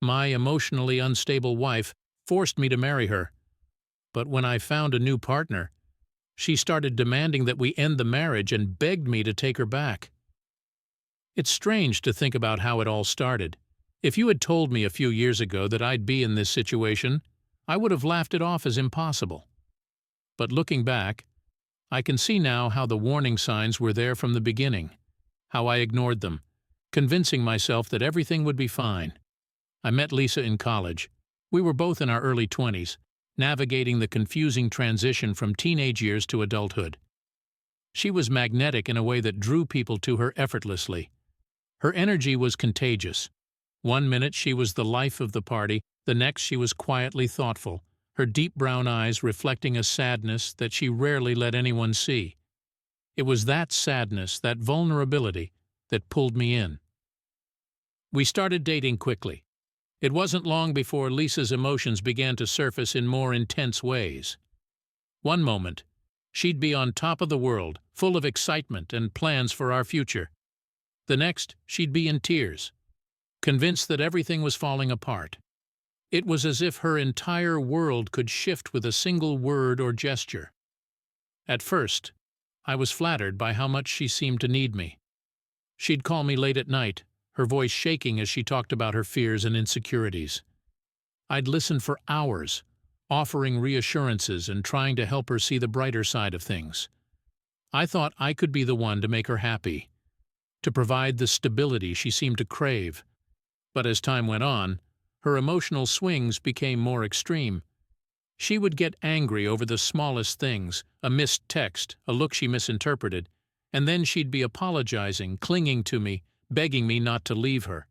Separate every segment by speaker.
Speaker 1: My emotionally unstable wife forced me to marry her, but when I found a new partner, she started demanding that we end the marriage and begged me to take her back. It's strange to think about how it all started. If you had told me a few years ago that I'd be in this situation, I would have laughed it off as impossible. But looking back, I can see now how the warning signs were there from the beginning, how I ignored them, convincing myself that everything would be fine. I met Lisa in college. We were both in our early 20s, navigating the confusing transition from teenage years to adulthood. She was magnetic in a way that drew people to her effortlessly. Her energy was contagious. One minute she was the life of the party, the next she was quietly thoughtful, her deep brown eyes reflecting a sadness that she rarely let anyone see. It was that sadness, that vulnerability, that pulled me in. We started dating quickly. It wasn't long before Lisa's emotions began to surface in more intense ways. One moment, she'd be on top of the world, full of excitement and plans for our future. The next, she'd be in tears, convinced that everything was falling apart. It was as if her entire world could shift with a single word or gesture. At first, I was flattered by how much she seemed to need me. She'd call me late at night, her voice shaking as she talked about her fears and insecurities. I'd listen for hours, offering reassurances and trying to help her see the brighter side of things. I thought I could be the one to make her happy, to provide the stability she seemed to crave. But as time went on, her emotional swings became more extreme. She would get angry over the smallest things, a missed text, a look she misinterpreted, and then she'd be apologizing, clinging to me, begging me not to leave her.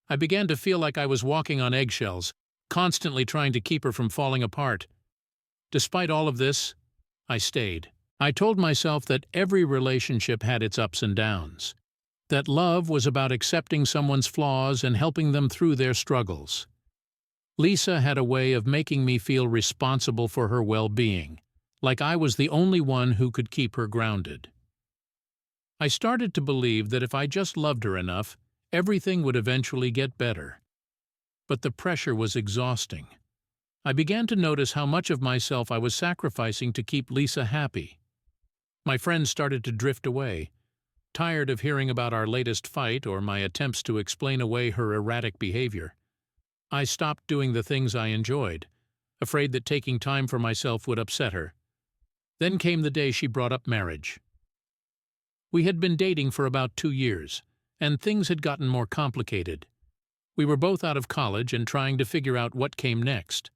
Speaker 1: I began to feel like I was walking on eggshells, constantly trying to keep her from falling apart. Despite all of this, I stayed. I told myself that every relationship had its ups and downs, that love was about accepting someone's flaws and helping them through their struggles. Lisa had a way of making me feel responsible for her well-being, like I was the only one who could keep her grounded. I started to believe that if I just loved her enough, everything would eventually get better. But the pressure was exhausting. I began to notice how much of myself I was sacrificing to keep Lisa happy. My friends started to drift away, tired of hearing about our latest fight or my attempts to explain away her erratic behavior. I stopped doing the things I enjoyed, afraid that taking time for myself would upset her. Then came the day she brought up marriage. We had been dating for about 2 years, and things had gotten more complicated. We were both out of college and trying to figure out what came next.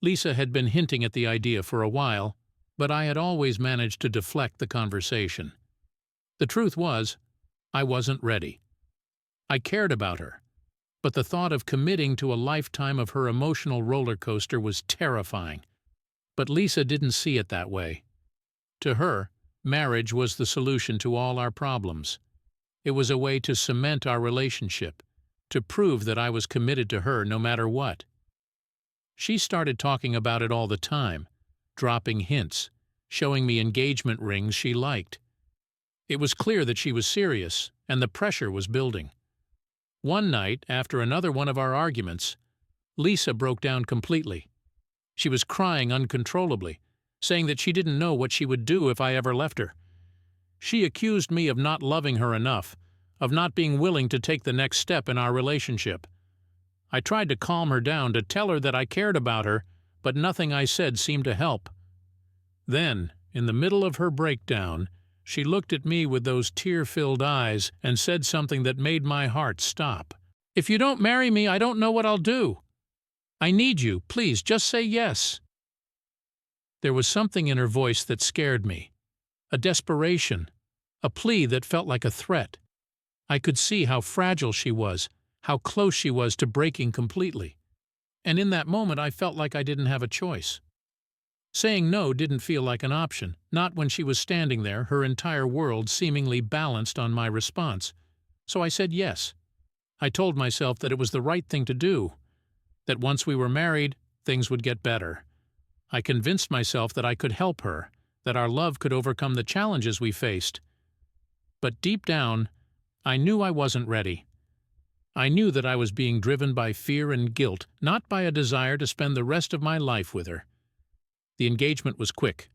Speaker 1: Lisa had been hinting at the idea for a while, but I had always managed to deflect the conversation. The truth was, I wasn't ready. I cared about her, but the thought of committing to a lifetime of her emotional roller coaster was terrifying. But Lisa didn't see it that way. To her, marriage was the solution to all our problems. It was a way to cement our relationship, to prove that I was committed to her no matter what. She started talking about it all the time, dropping hints, showing me engagement rings she liked. It was clear that she was serious, and the pressure was building. One night, after another one of our arguments, Lisa broke down completely. She was crying uncontrollably, saying that she didn't know what she would do if I ever left her. She accused me of not loving her enough, of not being willing to take the next step in our relationship. I tried to calm her down, to tell her that I cared about her, but nothing I said seemed to help. Then, in the middle of her breakdown, she looked at me with those tear-filled eyes and said something that made my heart stop. "If you don't marry me, I don't know what I'll do. I need you. Please, just say yes." There was something in her voice that scared me, a desperation, a plea that felt like a threat. I could see how fragile she was, how close she was to breaking completely. And in that moment I felt like I didn't have a choice. Saying no didn't feel like an option, not when she was standing there, her entire world seemingly balanced on my response. So I said yes. I told myself that it was the right thing to do, that once we were married, things would get better. I convinced myself that I could help her, that our love could overcome the challenges we faced. But deep down, I knew I wasn't ready. I knew that I was being driven by fear and guilt, not by a desire to spend the rest of my life with her. The engagement was quick.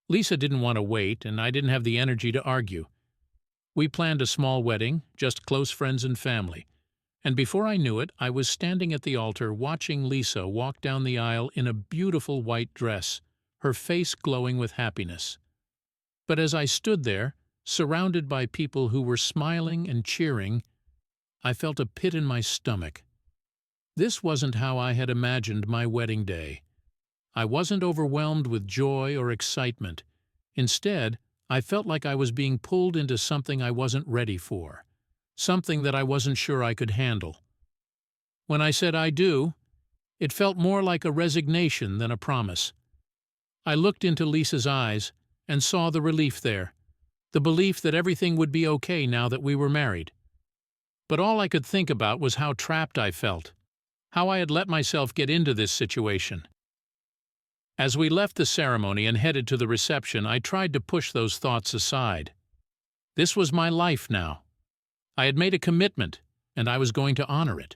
Speaker 1: Lisa didn't want to wait, and I didn't have the energy to argue. We planned a small wedding, just close friends and family, and before I knew it, I was standing at the altar watching Lisa walk down the aisle in a beautiful white dress, her face glowing with happiness. But as I stood there, surrounded by people who were smiling and cheering, I felt a pit in my stomach. This wasn't how I had imagined my wedding day. I wasn't overwhelmed with joy or excitement. Instead, I felt like I was being pulled into something I wasn't ready for, something that I wasn't sure I could handle. When I said I do, it felt more like a resignation than a promise. I looked into Lisa's eyes and saw the relief there, the belief that everything would be okay now that we were married. But all I could think about was how trapped I felt, how I had let myself get into this situation. As we left the ceremony and headed to the reception, I tried to push those thoughts aside. This was my life now. I had made a commitment, and I was going to honor it.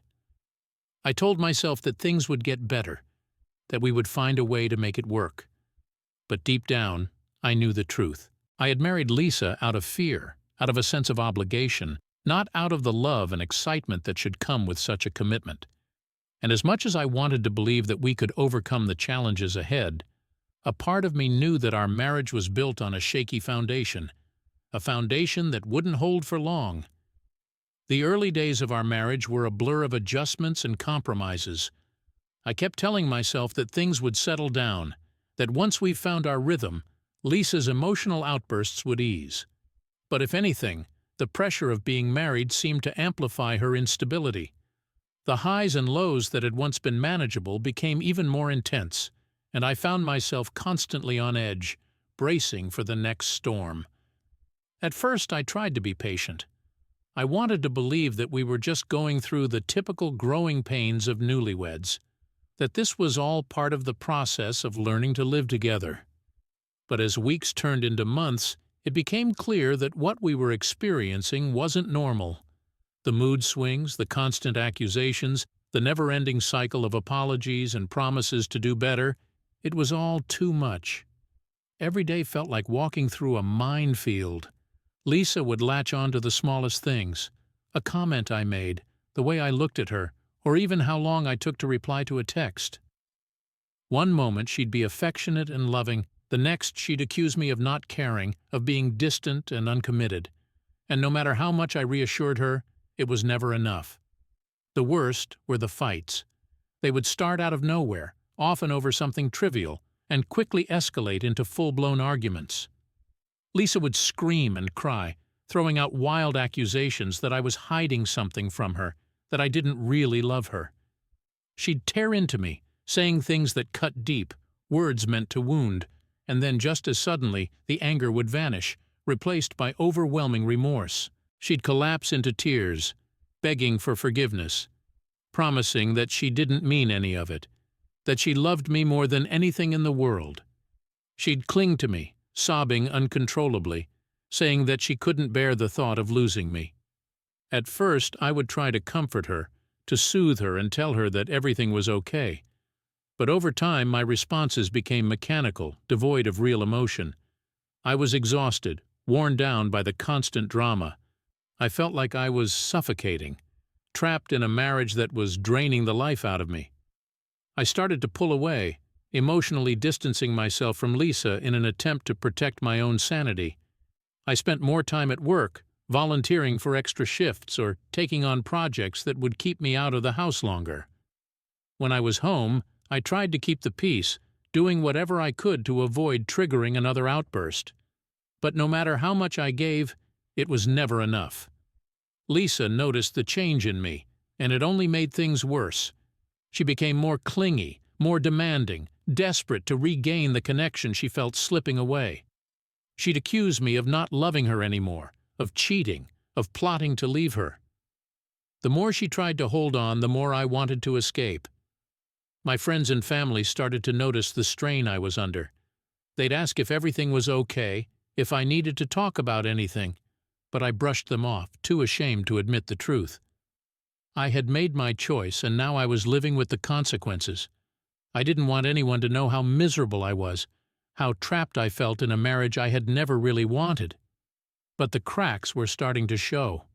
Speaker 1: I told myself that things would get better, that we would find a way to make it work. But deep down, I knew the truth. I had married Lisa out of fear, out of a sense of obligation, not out of the love and excitement that should come with such a commitment. And as much as I wanted to believe that we could overcome the challenges ahead, a part of me knew that our marriage was built on a shaky foundation, a foundation that wouldn't hold for long. The early days of our marriage were a blur of adjustments and compromises. I kept telling myself that things would settle down, that once we found our rhythm, Lisa's emotional outbursts would ease. But if anything, the pressure of being married seemed to amplify her instability. The highs and lows that had once been manageable became even more intense, and I found myself constantly on edge, bracing for the next storm. At first, I tried to be patient. I wanted to believe that we were just going through the typical growing pains of newlyweds, that this was all part of the process of learning to live together. But as weeks turned into months, it became clear that what we were experiencing wasn't normal. The mood swings, the constant accusations, the never-ending cycle of apologies and promises to do better, it was all too much. Every day felt like walking through a minefield. Lisa would latch on to the smallest things, a comment I made, the way I looked at her, or even how long I took to reply to a text. One moment she'd be affectionate and loving, the next she'd accuse me of not caring, of being distant and uncommitted. And no matter how much I reassured her, it was never enough. The worst were the fights. They would start out of nowhere, often over something trivial, and quickly escalate into full-blown arguments. Lisa would scream and cry, throwing out wild accusations that I was hiding something from her, that I didn't really love her. She'd tear into me, saying things that cut deep, words meant to wound, and then just as suddenly the anger would vanish, replaced by overwhelming remorse. She'd collapse into tears, begging for forgiveness, promising that she didn't mean any of it, that she loved me more than anything in the world. She'd cling to me, sobbing uncontrollably, saying that she couldn't bear the thought of losing me. At first, I would try to comfort her, to soothe her and tell her that everything was okay. But over time, my responses became mechanical, devoid of real emotion. I was exhausted, worn down by the constant drama. I felt like I was suffocating, trapped in a marriage that was draining the life out of me. I started to pull away, emotionally distancing myself from Lisa in an attempt to protect my own sanity. I spent more time at work, volunteering for extra shifts or taking on projects that would keep me out of the house longer. When I was home, I tried to keep the peace, doing whatever I could to avoid triggering another outburst. But no matter how much I gave, it was never enough. Lisa noticed the change in me, and it only made things worse. She became more clingy, more demanding, desperate to regain the connection she felt slipping away. She'd accuse me of not loving her anymore, of cheating, of plotting to leave her. The more she tried to hold on, the more I wanted to escape. My friends and family started to notice the strain I was under. They'd ask if everything was okay, if I needed to talk about anything, but I brushed them off, too ashamed to admit the truth. I had made my choice, and now I was living with the consequences. I didn't want anyone to know how miserable I was, how trapped I felt in a marriage I had never really wanted. But the cracks were starting to show.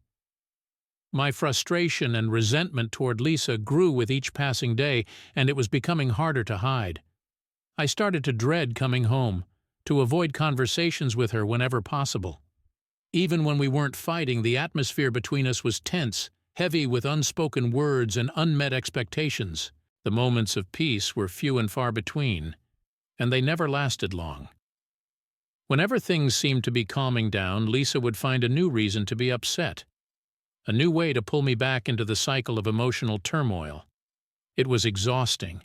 Speaker 1: My frustration and resentment toward Lisa grew with each passing day, and it was becoming harder to hide. I started to dread coming home, to avoid conversations with her whenever possible. Even when we weren't fighting, the atmosphere between us was tense, heavy with unspoken words and unmet expectations. The moments of peace were few and far between, and they never lasted long. Whenever things seemed to be calming down, Lisa would find a new reason to be upset, a new way to pull me back into the cycle of emotional turmoil. It was exhausting,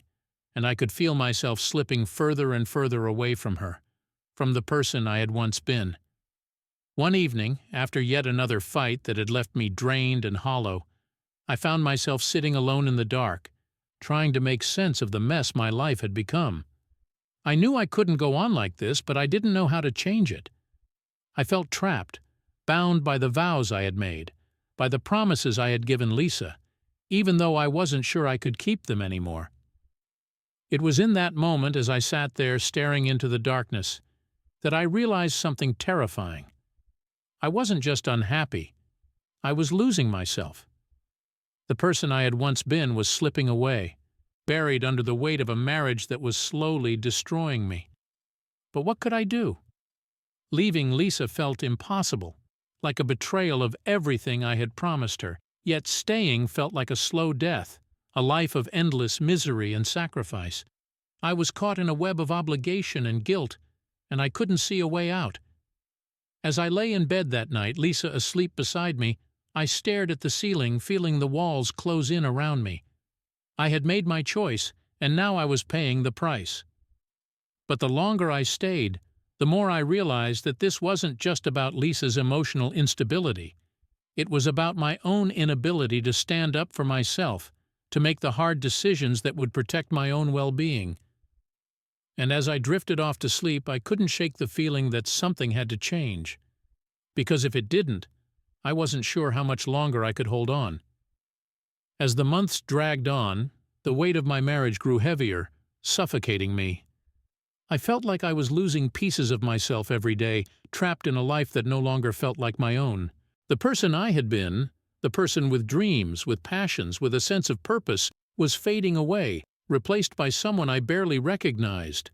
Speaker 1: and I could feel myself slipping further and further away from her, from the person I had once been. One evening, after yet another fight that had left me drained and hollow, I found myself sitting alone in the dark, trying to make sense of the mess my life had become. I knew I couldn't go on like this, but I didn't know how to change it. I felt trapped, bound by the vows I had made, by the promises I had given Lisa, even though I wasn't sure I could keep them anymore. It was in that moment, as I sat there staring into the darkness, that I realized something terrifying. I wasn't just unhappy. I was losing myself. The person I had once been was slipping away, buried under the weight of a marriage that was slowly destroying me. But what could I do? Leaving Lisa felt impossible, like a betrayal of everything I had promised her, yet staying felt like a slow death, a life of endless misery and sacrifice. I was caught in a web of obligation and guilt, and I couldn't see a way out. As I lay in bed that night, Lisa asleep beside me, I stared at the ceiling, feeling the walls close in around me. I had made my choice, and now I was paying the price. But the longer I stayed, the more I realized that this wasn't just about Lisa's emotional instability. It was about my own inability to stand up for myself, to make the hard decisions that would protect my own well-being. And as I drifted off to sleep, I couldn't shake the feeling that something had to change. Because if it didn't, I wasn't sure how much longer I could hold on. As the months dragged on, the weight of my marriage grew heavier, suffocating me. I felt like I was losing pieces of myself every day, trapped in a life that no longer felt like my own. The person I had been, the person with dreams, with passions, with a sense of purpose, was fading away, replaced by someone I barely recognized.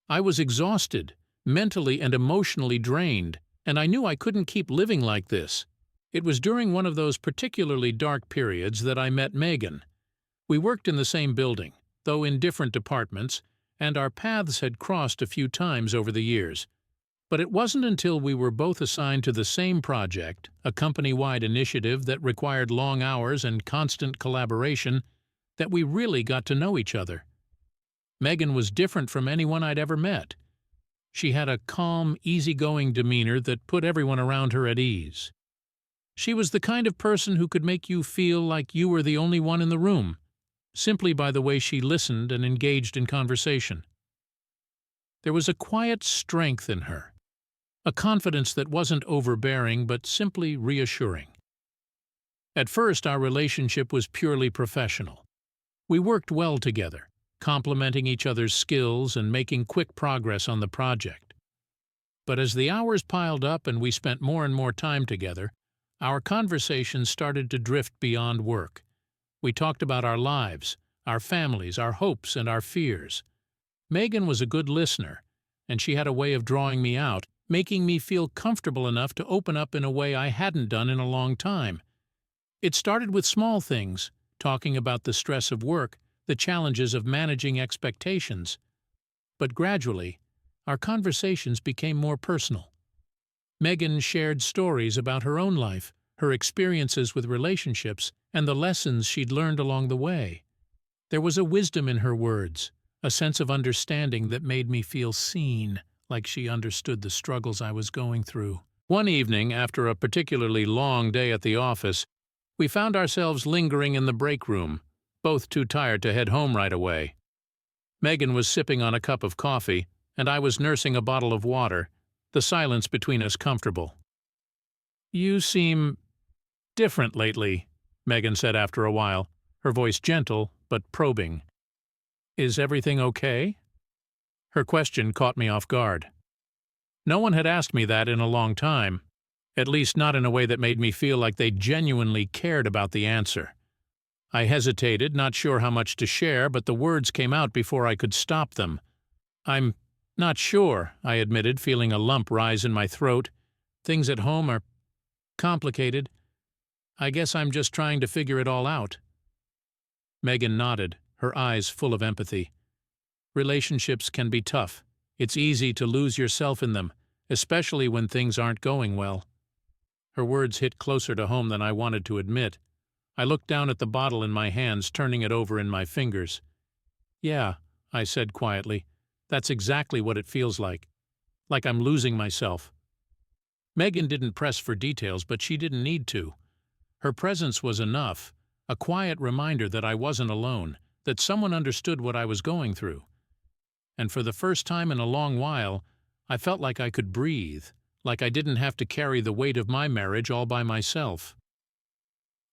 Speaker 1: I was exhausted, mentally and emotionally drained, and I knew I couldn't keep living like this. It was during one of those particularly dark periods that I met Megan. We worked in the same building, though in different departments, and our paths had crossed a few times over the years. But it wasn't until we were both assigned to the same project, a company-wide initiative that required long hours and constant collaboration, that we really got to know each other. Megan was different from anyone I'd ever met. She had a calm, easygoing demeanor that put everyone around her at ease. She was the kind of person who could make you feel like you were the only one in the room, simply by the way she listened and engaged in conversation. There was a quiet strength in her, a confidence that wasn't overbearing but simply reassuring. At first, our relationship was purely professional. We worked well together, complementing each other's skills and making quick progress on the project. But as the hours piled up and we spent more and more time together, our conversations started to drift beyond work. We talked about our lives, our families, our hopes, and our fears. Megan was a good listener, and she had a way of drawing me out, making me feel comfortable enough to open up in a way I hadn't done in a long time. It started with small things, talking about the stress of work, the challenges of managing expectations. But gradually, our conversations became more personal. Megan shared stories about her own life, her experiences with relationships, and the lessons she'd learned along the way. There was a wisdom in her words, a sense of understanding that made me feel seen, like she understood the struggles I was going through. One evening, after a particularly long day at the office, we found ourselves lingering in the break room, both too tired to head home right away. Megan was sipping on a cup of coffee, and I was nursing a bottle of water, the silence between us comfortable. "You seem different lately," Megan said after a while, her voice gentle but probing. "Is everything okay?" Her question caught me off guard. No one had asked me that in a long time, at least not in a way that made me feel like they genuinely cared about the answer. I hesitated, not sure how much to share, but the words came out before I could stop them. "I'm not sure," I admitted, feeling a lump rise in my throat. "Things at home are complicated. I guess I'm just trying to figure it all out." Megan nodded, her eyes full of empathy. Relationships can be tough. It's easy to lose yourself in them, especially when things aren't going well. Her words hit closer to home than I wanted to admit. I looked down at the bottle in my hands, turning it over in my fingers. "Yeah," I said quietly, "that's exactly what it feels like. Like I'm losing myself." Megan didn't press for details, but she didn't need to. Her presence was enough, a quiet reminder that I wasn't alone, that someone understood what I was going through. And for the first time in a long while, I felt like I could breathe, like I didn't have to carry the weight of my marriage all by myself.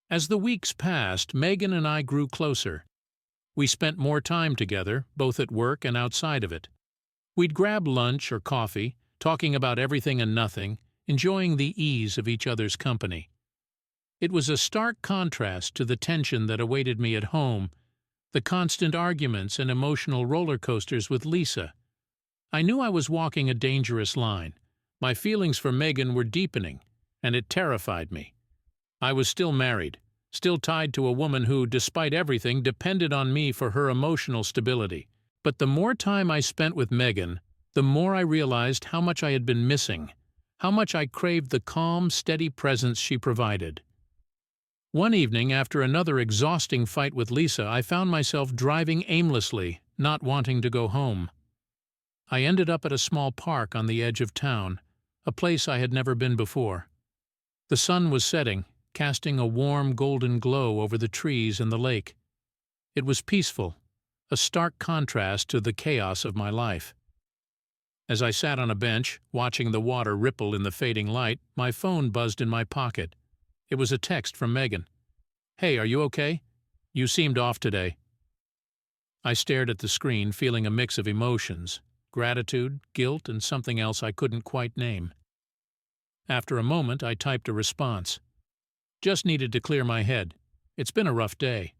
Speaker 1: As the weeks passed, Megan and I grew closer. We spent more time together, both at work and outside of it. We'd grab lunch or coffee, talking about everything and nothing, enjoying the ease of each other's company. It was a stark contrast to the tension that awaited me at home, the constant arguments and emotional roller coasters with Lisa. I knew I was walking a dangerous line. My feelings for Megan were deepening, and it terrified me. I was still married, still tied to a woman who, despite everything, depended on me for her emotional stability. But the more time I spent with Megan, the more I realized how much I had been missing, how much I craved the calm, steady presence she provided. One evening, after another exhausting fight with Lisa, I found myself driving aimlessly, not wanting to go home. I ended up at a small park on the edge of town, a place I had never been before. The sun was setting, casting a warm golden glow over the trees and the lake. It was peaceful, a stark contrast to the chaos of my life. As I sat on a bench, watching the water ripple in the fading light, my phone buzzed in my pocket. It was a text from Megan. "Hey, are you okay? You seemed off today." I stared at the screen, feeling a mix of emotions, gratitude, guilt, and something else I couldn't quite name. After a moment, I typed a response. "Just needed to clear my head. It's been a rough day."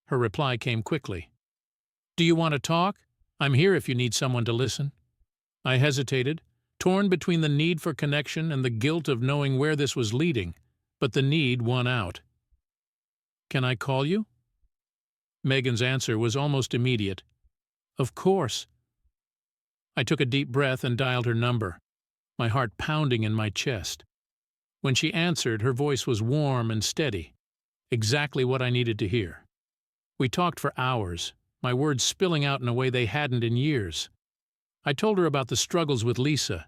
Speaker 1: Her reply came quickly. "Do you want to talk? I'm here if you need someone to listen." I hesitated, torn between the need for connection and the guilt of knowing where this was leading, but the need won out. "Can I call you?" Megan's answer was almost immediate. "Of course." I took a deep breath and dialed her number, my heart pounding in my chest. When she answered, her voice was warm and steady, exactly what I needed to hear. We talked for hours, my words spilling out in a way they hadn't in years. I told her about the struggles with Lisa,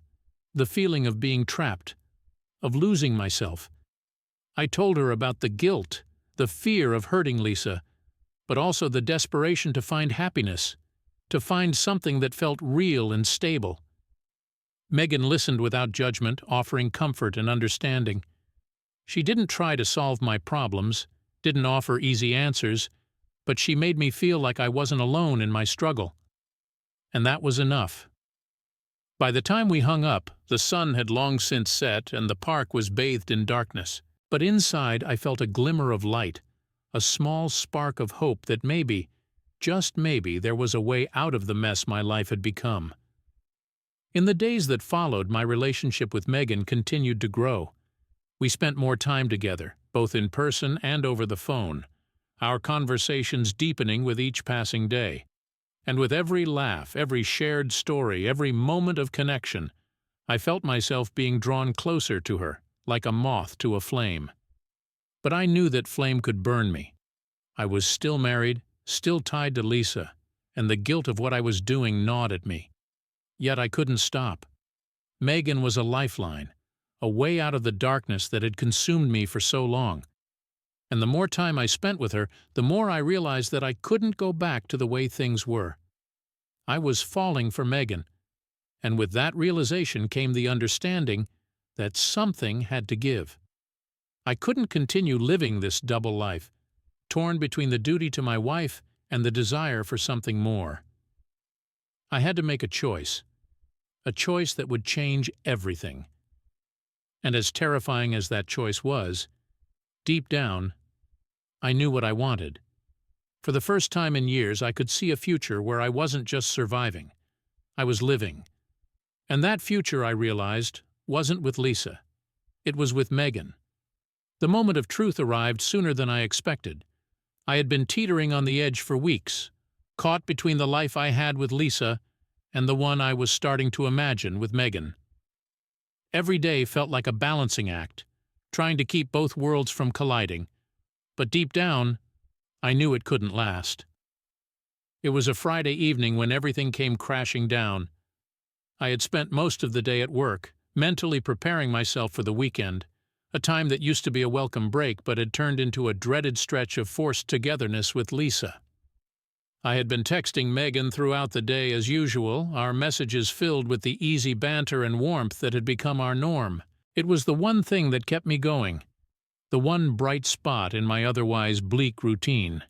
Speaker 1: the feeling of being trapped, of losing myself. I told her about the guilt, the fear of hurting Lisa, but also the desperation to find happiness, to find something that felt real and stable. Megan listened without judgment, offering comfort and understanding. She didn't try to solve my problems, didn't offer easy answers, but she made me feel like I wasn't alone in my struggle. And that was enough. By the time we hung up, the sun had long since set and the park was bathed in darkness. But inside I felt a glimmer of light, a small spark of hope that maybe, just maybe, there was a way out of the mess my life had become. In the days that followed, my relationship with Megan continued to grow. We spent more time together, both in person and over the phone, our conversations deepening with each passing day. And with every laugh, every shared story, every moment of connection, I felt myself being drawn closer to her, like a moth to a flame. But I knew that flame could burn me. I was still married, still tied to Lisa, and the guilt of what I was doing gnawed at me. Yet I couldn't stop. Megan was a lifeline, a way out of the darkness that had consumed me for so long. And the more time I spent with her, the more I realized that I couldn't go back to the way things were. I was falling for Megan, and with that realization came the understanding that something had to give. I couldn't continue living this double life, torn between the duty to my wife and the desire for something more. I had to make a choice that would change everything. And as terrifying as that choice was, deep down, I knew what I wanted. For the first time in years, I could see a future where I wasn't just surviving. I was living. And that future, I realized, wasn't with Lisa. It was with Megan. The moment of truth arrived sooner than I expected. I had been teetering on the edge for weeks, caught between the life I had with Lisa and the one I was starting to imagine with Megan. Every day felt like a balancing act, trying to keep both worlds from colliding, but deep down, I knew it couldn't last. It was a Friday evening when everything came crashing down. I had spent most of the day at work, mentally preparing myself for the weekend, a time that used to be a welcome break but had turned into a dreaded stretch of forced togetherness with Lisa. I had been texting Megan throughout the day as usual, our messages filled with the easy banter and warmth that had become our norm. It was the one thing that kept me going, the one bright spot in my otherwise bleak routine.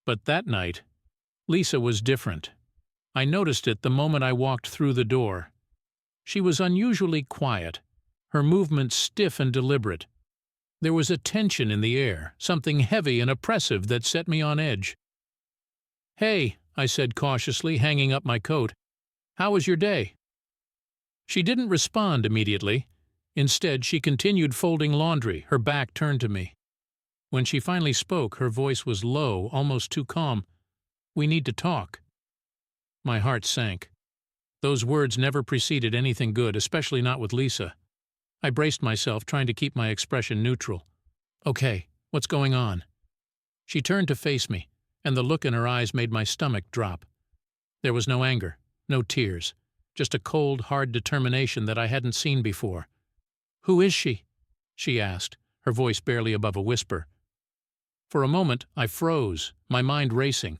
Speaker 1: But that night, Lisa was different. I noticed it the moment I walked through the door. She was unusually quiet, her movements stiff and deliberate. There was a tension in the air, something heavy and oppressive that set me on edge. "Hey," I said cautiously, hanging up my coat. "How was your day?" She didn't respond immediately. Instead, she continued folding laundry, her back turned to me. When she finally spoke, her voice was low, almost too calm. "We need to talk." My heart sank. Those words never preceded anything good, especially not with Lisa. I braced myself, trying to keep my expression neutral. "Okay, what's going on?" She turned to face me, and the look in her eyes made my stomach drop. There was no anger, no tears, just a cold, hard determination that I hadn't seen before. "Who is she?" she asked, her voice barely above a whisper. For a moment, I froze, my mind racing.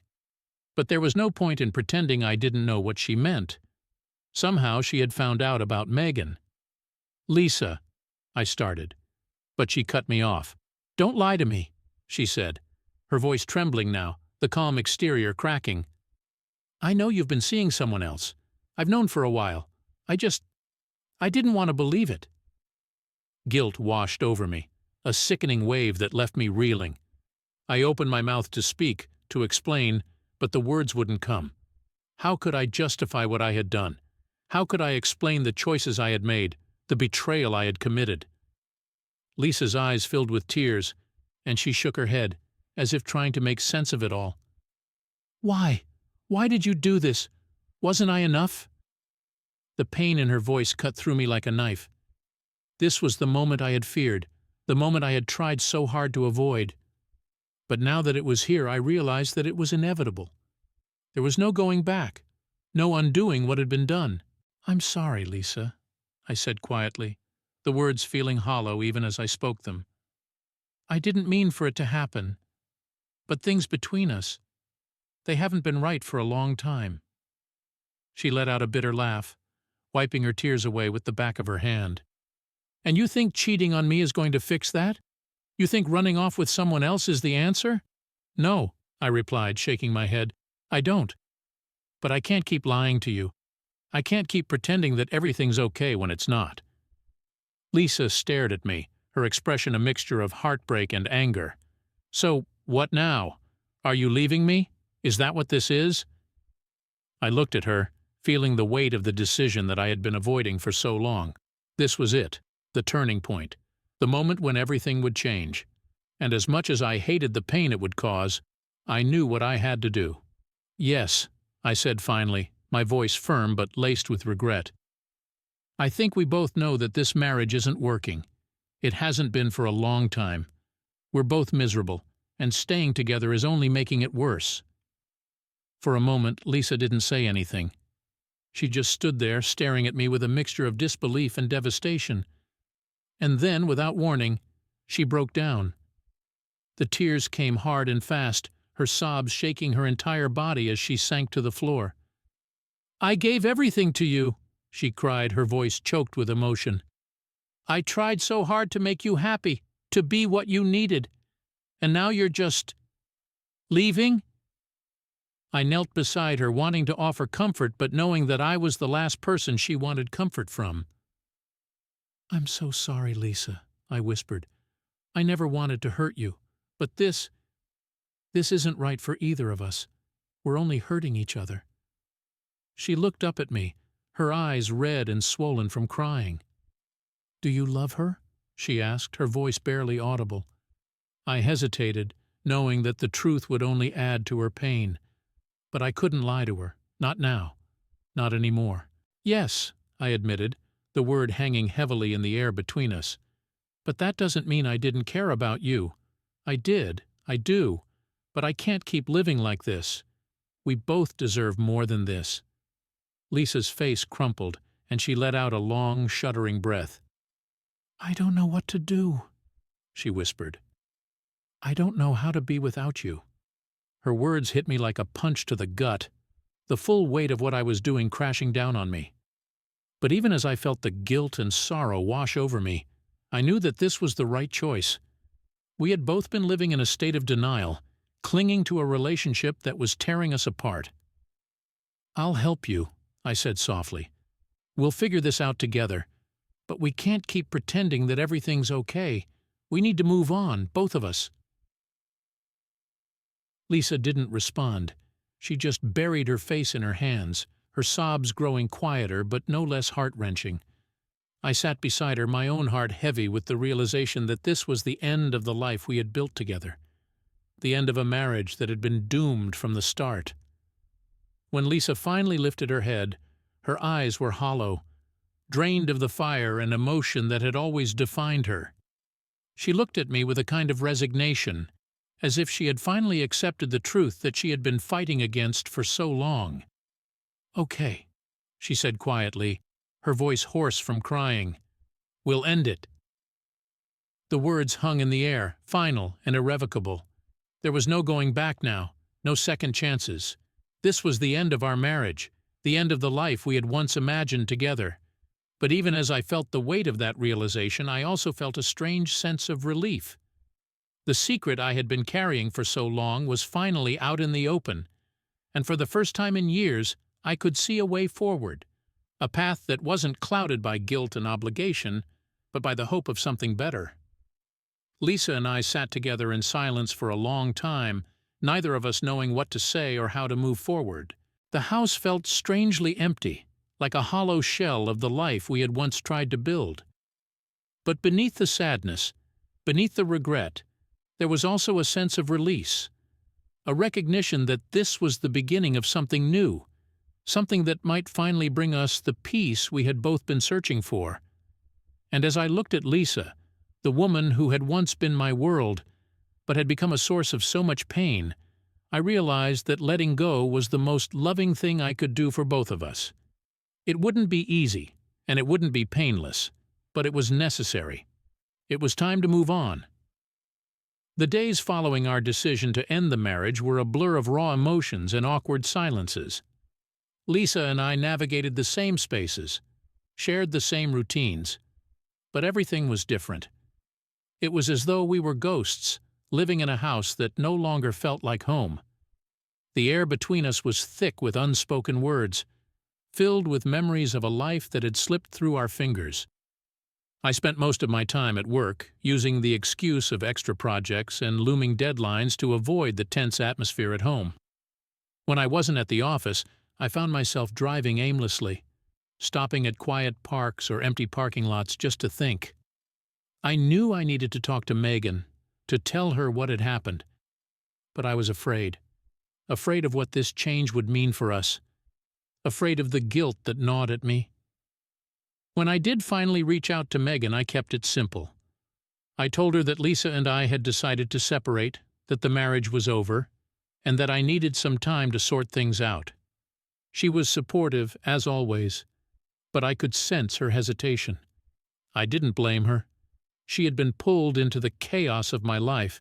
Speaker 1: But there was no point in pretending I didn't know what she meant. Somehow she had found out about Megan. "Lisa," I started, but she cut me off. "Don't lie to me," she said, her voice trembling now, the calm exterior cracking. "I know you've been seeing someone else. I've known for a while. I didn't want to believe it." Guilt washed over me, a sickening wave that left me reeling. I opened my mouth to speak, to explain, but the words wouldn't come. How could I justify what I had done? How could I explain the choices I had made, the betrayal I had committed? Lisa's eyes filled with tears, and she shook her head, as if trying to make sense of it all. "Why? Why did you do this? Wasn't I enough?" The pain in her voice cut through me like a knife. This was the moment I had feared, the moment I had tried so hard to avoid. But now that it was here, I realized that it was inevitable. There was no going back, no undoing what had been done. "I'm sorry, Lisa," I said quietly, the words feeling hollow even as I spoke them. "I didn't mean for it to happen. But things between us, they haven't been right for a long time." She let out a bitter laugh, wiping her tears away with the back of her hand. "And you think cheating on me is going to fix that? You think running off with someone else is the answer?" "No," I replied, shaking my head. "I don't. But I can't keep lying to you. I can't keep pretending that everything's okay when it's not." Lisa stared at me, her expression a mixture of heartbreak and anger. "So, what now? Are you leaving me? Is that what this is?" I looked at her, feeling the weight of the decision that I had been avoiding for so long. This was it, the turning point, the moment when everything would change. And as much as I hated the pain it would cause, I knew what I had to do. "Yes," I said finally, my voice firm but laced with regret. "I think we both know that this marriage isn't working. It hasn't been for a long time. We're both miserable, and staying together is only making it worse." For a moment, Lisa didn't say anything. She just stood there, staring at me with a mixture of disbelief and devastation. And then, without warning, she broke down. The tears came hard and fast, her sobs shaking her entire body as she sank to the floor. "I gave everything to you," she cried, her voice choked with emotion. I tried so hard to make you happy, to be what you needed. And now you're just leaving?" I knelt beside her, wanting to offer comfort, but knowing that I was the last person she wanted comfort from. "I'm so sorry, Lisa," I whispered. "I never wanted to hurt you, but this isn't right for either of us. We're only hurting each other." She looked up at me, her eyes red and swollen from crying. "Do you love her?" she asked, her voice barely audible. I hesitated, knowing that the truth would only add to her pain. But I couldn't lie to her, not now, not anymore. "Yes," I admitted, the word hanging heavily in the air between us. "But that doesn't mean I didn't care about you. I did, I do, but I can't keep living like this. We both deserve more than this." Lisa's face crumpled, and she let out a long, shuddering breath. "I don't know what to do," she whispered. "I don't know how to be without you." Her words hit me like a punch to the gut, the full weight of what I was doing crashing down on me. But even as I felt the guilt and sorrow wash over me, I knew that this was the right choice. We had both been living in a state of denial, clinging to a relationship that was tearing us apart. "I'll help you," I said softly. "We'll figure this out together. But we can't keep pretending that everything's okay. We need to move on, both of us." Lisa didn't respond. She just buried her face in her hands, her sobs growing quieter but no less heart-wrenching. I sat beside her, my own heart heavy with the realization that this was the end of the life we had built together, the end of a marriage that had been doomed from the start. When Lisa finally lifted her head, her eyes were hollow, drained of the fire and emotion that had always defined her. She looked at me with a kind of resignation, as if she had finally accepted the truth that she had been fighting against for so long. "Okay," she said quietly, her voice hoarse from crying. "We'll end it." The words hung in the air, final and irrevocable. There was no going back now, no second chances. This was the end of our marriage, the end of the life we had once imagined together. But even as I felt the weight of that realization, I also felt a strange sense of relief. The secret I had been carrying for so long was finally out in the open, and for the first time in years, I could see a way forward, a path that wasn't clouded by guilt and obligation, but by the hope of something better. Lisa and I sat together in silence for a long time, neither of us knowing what to say or how to move forward. The house felt strangely empty, like a hollow shell of the life we had once tried to build. But beneath the sadness, beneath the regret, there was also a sense of release, a recognition that this was the beginning of something new, something that might finally bring us the peace we had both been searching for. And as I looked at Lisa, the woman who had once been my world, but had become a source of so much pain, I realized that letting go was the most loving thing I could do for both of us. It wouldn't be easy, and it wouldn't be painless, but it was necessary. It was time to move on. The days following our decision to end the marriage were a blur of raw emotions and awkward silences. Lisa and I navigated the same spaces, shared the same routines, but everything was different. It was as though we were ghosts, living in a house that no longer felt like home. The air between us was thick with unspoken words, filled with memories of a life that had slipped through our fingers. I spent most of my time at work, using the excuse of extra projects and looming deadlines to avoid the tense atmosphere at home. When I wasn't at the office, I found myself driving aimlessly, stopping at quiet parks or empty parking lots just to think. I knew I needed to talk to Megan, to tell her what had happened, but I was afraid of what this change would mean for us, afraid of the guilt that gnawed at me. When I did finally reach out to Megan, I kept it simple. I told her that Lisa and I had decided to separate, that the marriage was over, and that I needed some time to sort things out. She was supportive, as always, but I could sense her hesitation. I didn't blame her. She had been pulled into the chaos of my life,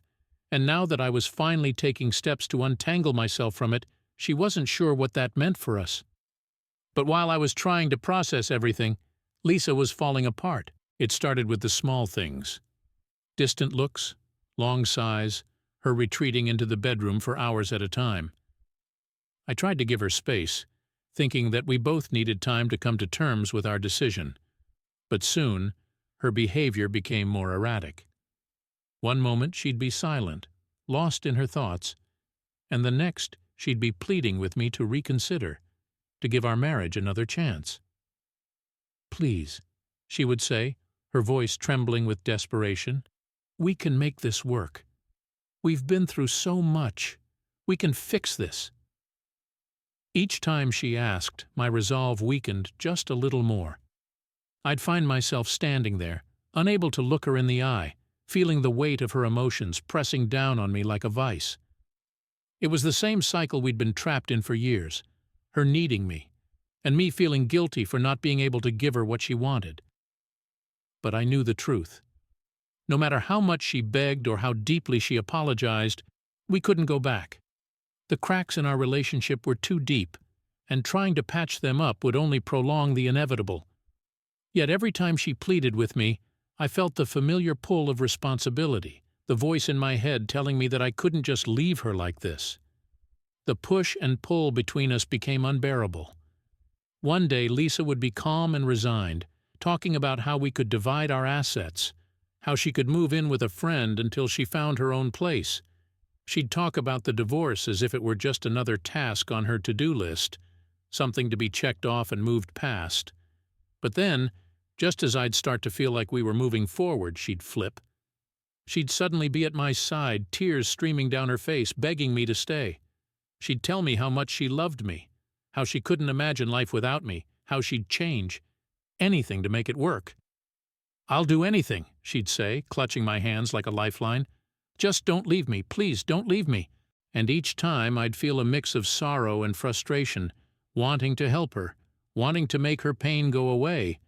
Speaker 1: and now that I was finally taking steps to untangle myself from it, she wasn't sure what that meant for us. But while I was trying to process everything, Lisa was falling apart. It started with the small things. Distant looks, long sighs, her retreating into the bedroom for hours at a time. I tried to give her space, thinking that we both needed time to come to terms with our decision. But soon, her behavior became more erratic. One moment she'd be silent, lost in her thoughts, and the next she'd be pleading with me to reconsider, to give our marriage another chance. "Please," she would say, her voice trembling with desperation, "we can make this work. We've been through so much. We can fix this." Each time she asked, my resolve weakened just a little more. I'd find myself standing there, unable to look her in the eye, feeling the weight of her emotions pressing down on me like a vice. It was the same cycle we'd been trapped in for years, her needing me, and me feeling guilty for not being able to give her what she wanted. But I knew the truth. No matter how much she begged or how deeply she apologized, we couldn't go back. The cracks in our relationship were too deep, and trying to patch them up would only prolong the inevitable. Yet every time she pleaded with me, I felt the familiar pull of responsibility, the voice in my head telling me that I couldn't just leave her like this. The push and pull between us became unbearable. One day Lisa would be calm and resigned, talking about how we could divide our assets, how she could move in with a friend until she found her own place. She'd talk about the divorce as if it were just another task on her to-do list, something to be checked off and moved past. But then, just as I'd start to feel like we were moving forward, she'd flip. She'd suddenly be at my side, tears streaming down her face, begging me to stay. She'd tell me how much she loved me, how she couldn't imagine life without me, how she'd change. Anything to make it work. "I'll do anything," she'd say, clutching my hands like a lifeline. "Just don't leave me, please don't leave me." And each time I'd feel a mix of sorrow and frustration, wanting to help her, wanting to make her pain go away,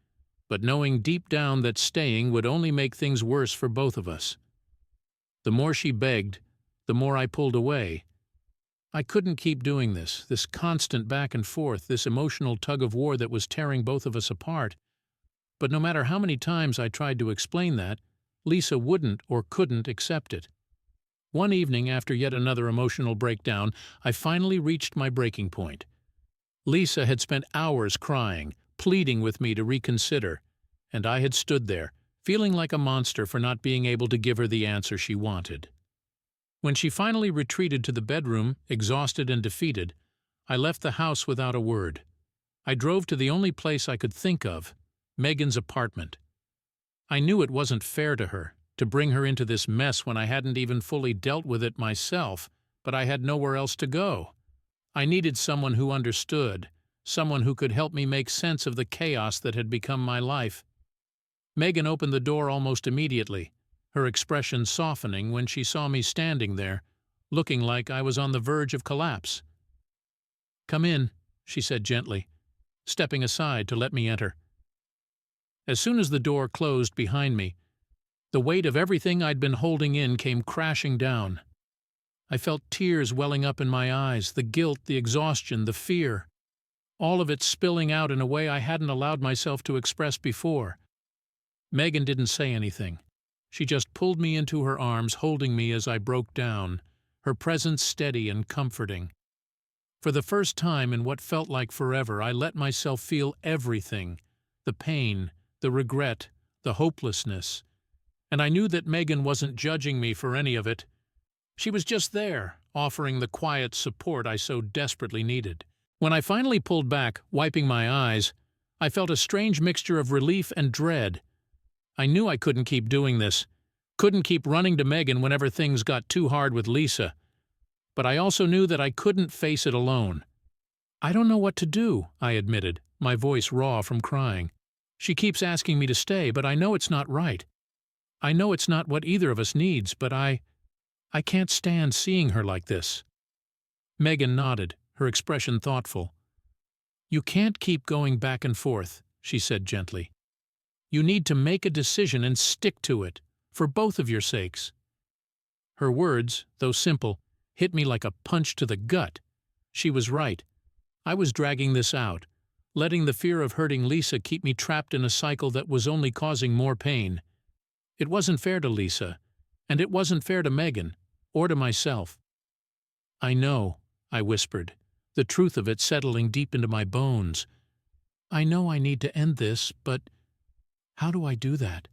Speaker 1: but knowing deep down that staying would only make things worse for both of us. The more she begged, the more I pulled away. I couldn't keep doing this constant back and forth, this emotional tug-of-war that was tearing both of us apart. But no matter how many times I tried to explain that, Lisa wouldn't or couldn't accept it. One evening, after yet another emotional breakdown, I finally reached my breaking point. Lisa had spent hours crying, pleading with me to reconsider, and I had stood there, feeling like a monster for not being able to give her the answer she wanted. When she finally retreated to the bedroom, exhausted and defeated, I left the house without a word. I drove to the only place I could think of, Megan's apartment. I knew it wasn't fair to her, to bring her into this mess when I hadn't even fully dealt with it myself, but I had nowhere else to go. I needed someone who understood, someone who could help me make sense of the chaos that had become my life. Megan opened the door almost immediately, her expression softening when she saw me standing there, looking like I was on the verge of collapse. "Come in," she said gently, stepping aside to let me enter. As soon as the door closed behind me, the weight of everything I'd been holding in came crashing down. I felt tears welling up in my eyes, the guilt, the exhaustion, the fear, all of it spilling out in a way I hadn't allowed myself to express before. Megan didn't say anything. She just pulled me into her arms, holding me as I broke down, her presence steady and comforting. For the first time in what felt like forever, I let myself feel everything, the pain, the regret, the hopelessness. And I knew that Megan wasn't judging me for any of it. She was just there, offering the quiet support I so desperately needed. When I finally pulled back, wiping my eyes, I felt a strange mixture of relief and dread. I knew I couldn't keep doing this, couldn't keep running to Megan whenever things got too hard with Lisa. But I also knew that I couldn't face it alone. "I don't know what to do," I admitted, my voice raw from crying. "She keeps asking me to stay, but I know it's not right. I know it's not what either of us needs, but I can't stand seeing her like this." Megan nodded, her expression thoughtful. "You can't keep going back and forth," she said gently. "You need to make a decision and stick to it, for both of your sakes." Her words, though simple, hit me like a punch to the gut. She was right. I was dragging this out, letting the fear of hurting Lisa keep me trapped in a cycle that was only causing more pain. It wasn't fair to Lisa, and it wasn't fair to Megan, or to myself. "I know," I whispered, the truth of it settling deep into my bones. "I know I need to end this, but how do I do that?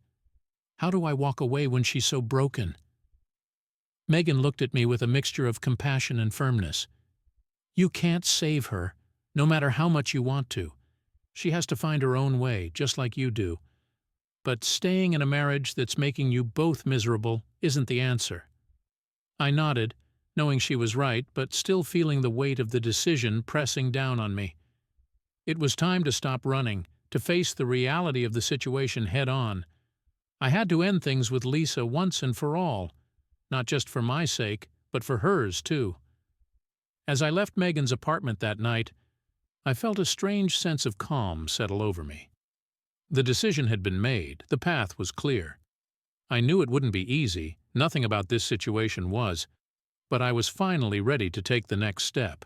Speaker 1: How do I walk away when she's so broken?" Megan looked at me with a mixture of compassion and firmness. "You can't save her, no matter how much you want to. She has to find her own way, just like you do. But staying in a marriage that's making you both miserable isn't the answer." I nodded, knowing she was right, but still feeling the weight of the decision pressing down on me. It was time to stop running, to face the reality of the situation head-on. I had to end things with Lisa once and for all, not just for my sake, but for hers, too. As I left Megan's apartment that night, I felt a strange sense of calm settle over me. The decision had been made, the path was clear. I knew it wouldn't be easy, nothing about this situation was, but I was finally ready to take the next step.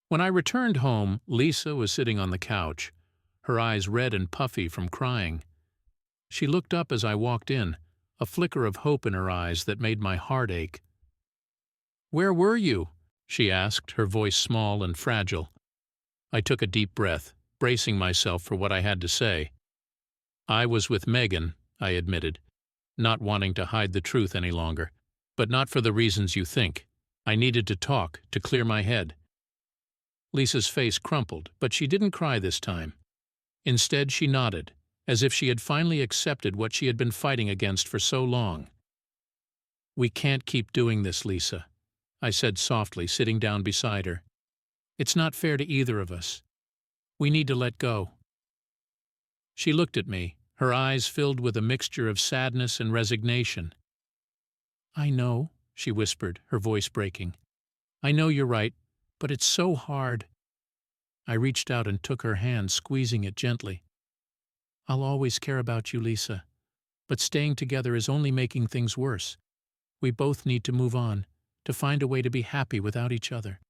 Speaker 1: When I returned home, Lisa was sitting on the couch, her eyes red and puffy from crying. She looked up as I walked in, a flicker of hope in her eyes that made my heart ache. "Where were you?" she asked, her voice small and fragile. I took a deep breath, bracing myself for what I had to say. "I was with Megan," I admitted, not wanting to hide the truth any longer, "but not for the reasons you think. I needed to talk, to clear my head." Lisa's face crumpled, but she didn't cry this time. Instead, she nodded, as if she had finally accepted what she had been fighting against for so long. "We can't keep doing this, Lisa," I said softly, sitting down beside her. "It's not fair to either of us. We need to let go." She looked at me, her eyes filled with a mixture of sadness and resignation. "I know," she whispered, her voice breaking. "I know you're right, but it's so hard." I reached out and took her hand, squeezing it gently. "I'll always care about you, Lisa, but staying together is only making things worse. We both need to move on, to find a way to be happy without each other."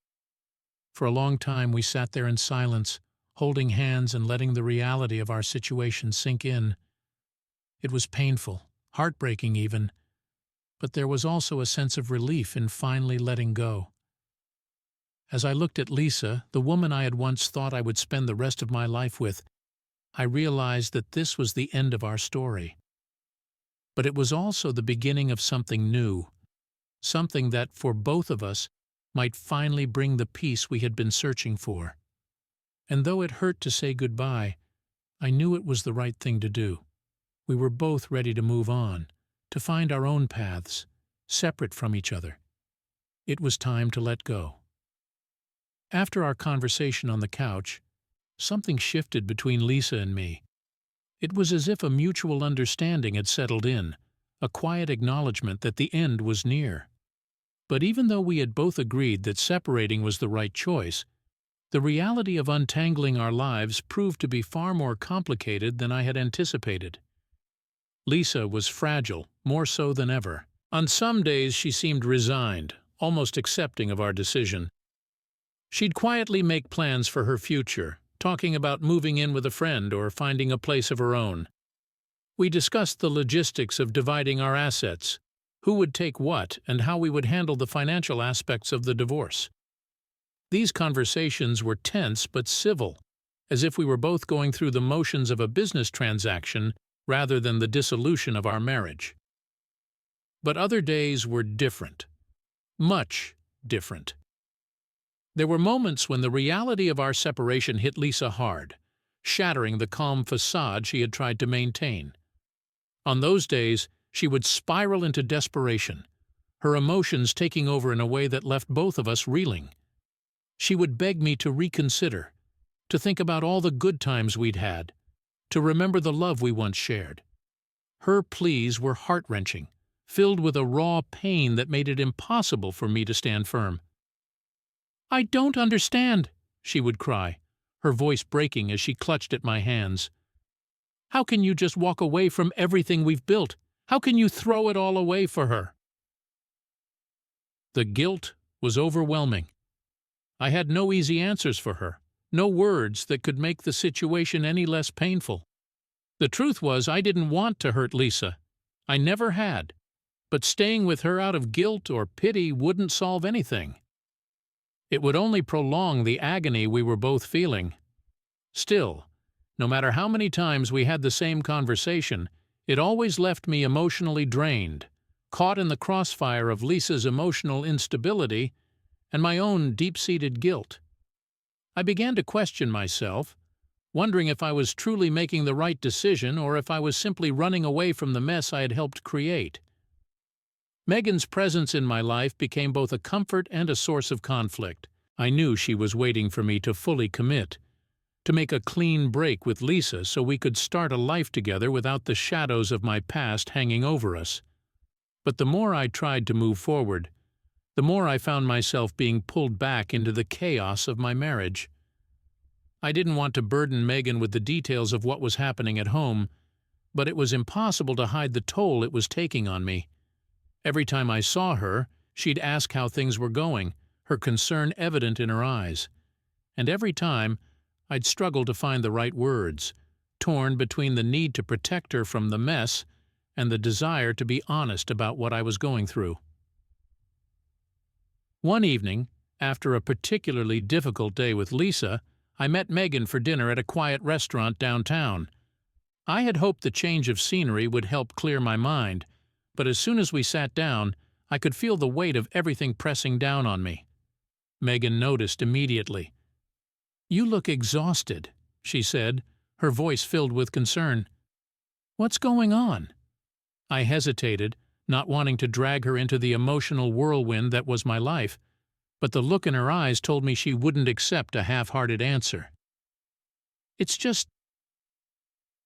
Speaker 1: For a long time we sat there in silence, holding hands and letting the reality of our situation sink in. It was painful, heartbreaking even, but there was also a sense of relief in finally letting go. As I looked at Lisa, the woman I had once thought I would spend the rest of my life with, I realized that this was the end of our story. But it was also the beginning of something new, something that, for both of us, might finally bring the peace we had been searching for. And though it hurt to say goodbye, I knew it was the right thing to do. We were both ready to move on, to find our own paths, separate from each other. It was time to let go. After our conversation on the couch, something shifted between Lisa and me. It was as if a mutual understanding had settled in, a quiet acknowledgement that the end was near. But even though we had both agreed that separating was the right choice, the reality of untangling our lives proved to be far more complicated than I had anticipated. Lisa was fragile, more so than ever. On some days she seemed resigned, almost accepting of our decision. She'd quietly make plans for her future, talking about moving in with a friend or finding a place of her own. We discussed the logistics of dividing our assets, who would take what, and how we would handle the financial aspects of the divorce. These conversations were tense but civil, as if we were both going through the motions of a business transaction rather than the dissolution of our marriage. But other days were different. Much different. There were moments when the reality of our separation hit Lisa hard, shattering the calm facade she had tried to maintain. On those days, she would spiral into desperation, her emotions taking over in a way that left both of us reeling. She would beg me to reconsider, to think about all the good times we'd had, to remember the love we once shared. Her pleas were heart-wrenching, filled with a raw pain that made it impossible for me to stand firm. "I don't understand," she would cry, her voice breaking as she clutched at my hands. "How can you just walk away from everything we've built? How can you throw it all away for her?" The guilt was overwhelming. I had no easy answers for her, no words that could make the situation any less painful. The truth was, I didn't want to hurt Lisa. I never had. But staying with her out of guilt or pity wouldn't solve anything. It would only prolong the agony we were both feeling. Still, no matter how many times we had the same conversation, it always left me emotionally drained, caught in the crossfire of Lisa's emotional instability and my own deep-seated guilt. I began to question myself, wondering if I was truly making the right decision or if I was simply running away from the mess I had helped create. Megan's presence in my life became both a comfort and a source of conflict. I knew she was waiting for me to fully commit, to make a clean break with Lisa so we could start a life together without the shadows of my past hanging over us. But the more I tried to move forward, the more I found myself being pulled back into the chaos of my marriage. I didn't want to burden Megan with the details of what was happening at home, but it was impossible to hide the toll it was taking on me. Every time I saw her, she'd ask how things were going, her concern evident in her eyes. And every time, I'd struggle to find the right words, torn between the need to protect her from the mess and the desire to be honest about what I was going through. One evening, after a particularly difficult day with Lisa, I met Megan for dinner at a quiet restaurant downtown. I had hoped the change of scenery would help clear my mind, but as soon as we sat down, I could feel the weight of everything pressing down on me. Megan noticed immediately. "You look exhausted," she said, her voice filled with concern. "What's going on?" I hesitated, not wanting to drag her into the emotional whirlwind that was my life, but the look in her eyes told me she wouldn't accept a half-hearted answer. "It's just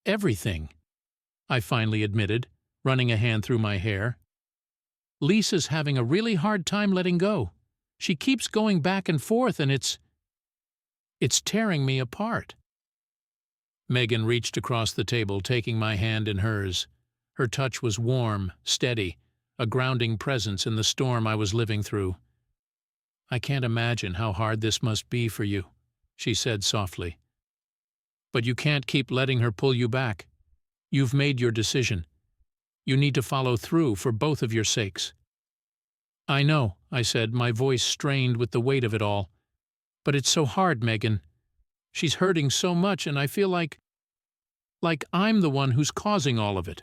Speaker 1: everything," I finally admitted, running a hand through my hair. "Lisa's having a really hard time letting go. She keeps going back and forth and it's tearing me apart." Megan reached across the table, taking my hand in hers. Her touch was warm, steady, a grounding presence in the storm I was living through. "I can't imagine how hard this must be for you," she said softly. "But you can't keep letting her pull you back. You've made your decision. You need to follow through for both of your sakes." "I know," I said, my voice strained with the weight of it all. "But it's so hard, Megan. She's hurting so much and I feel like I'm the one who's causing all of it."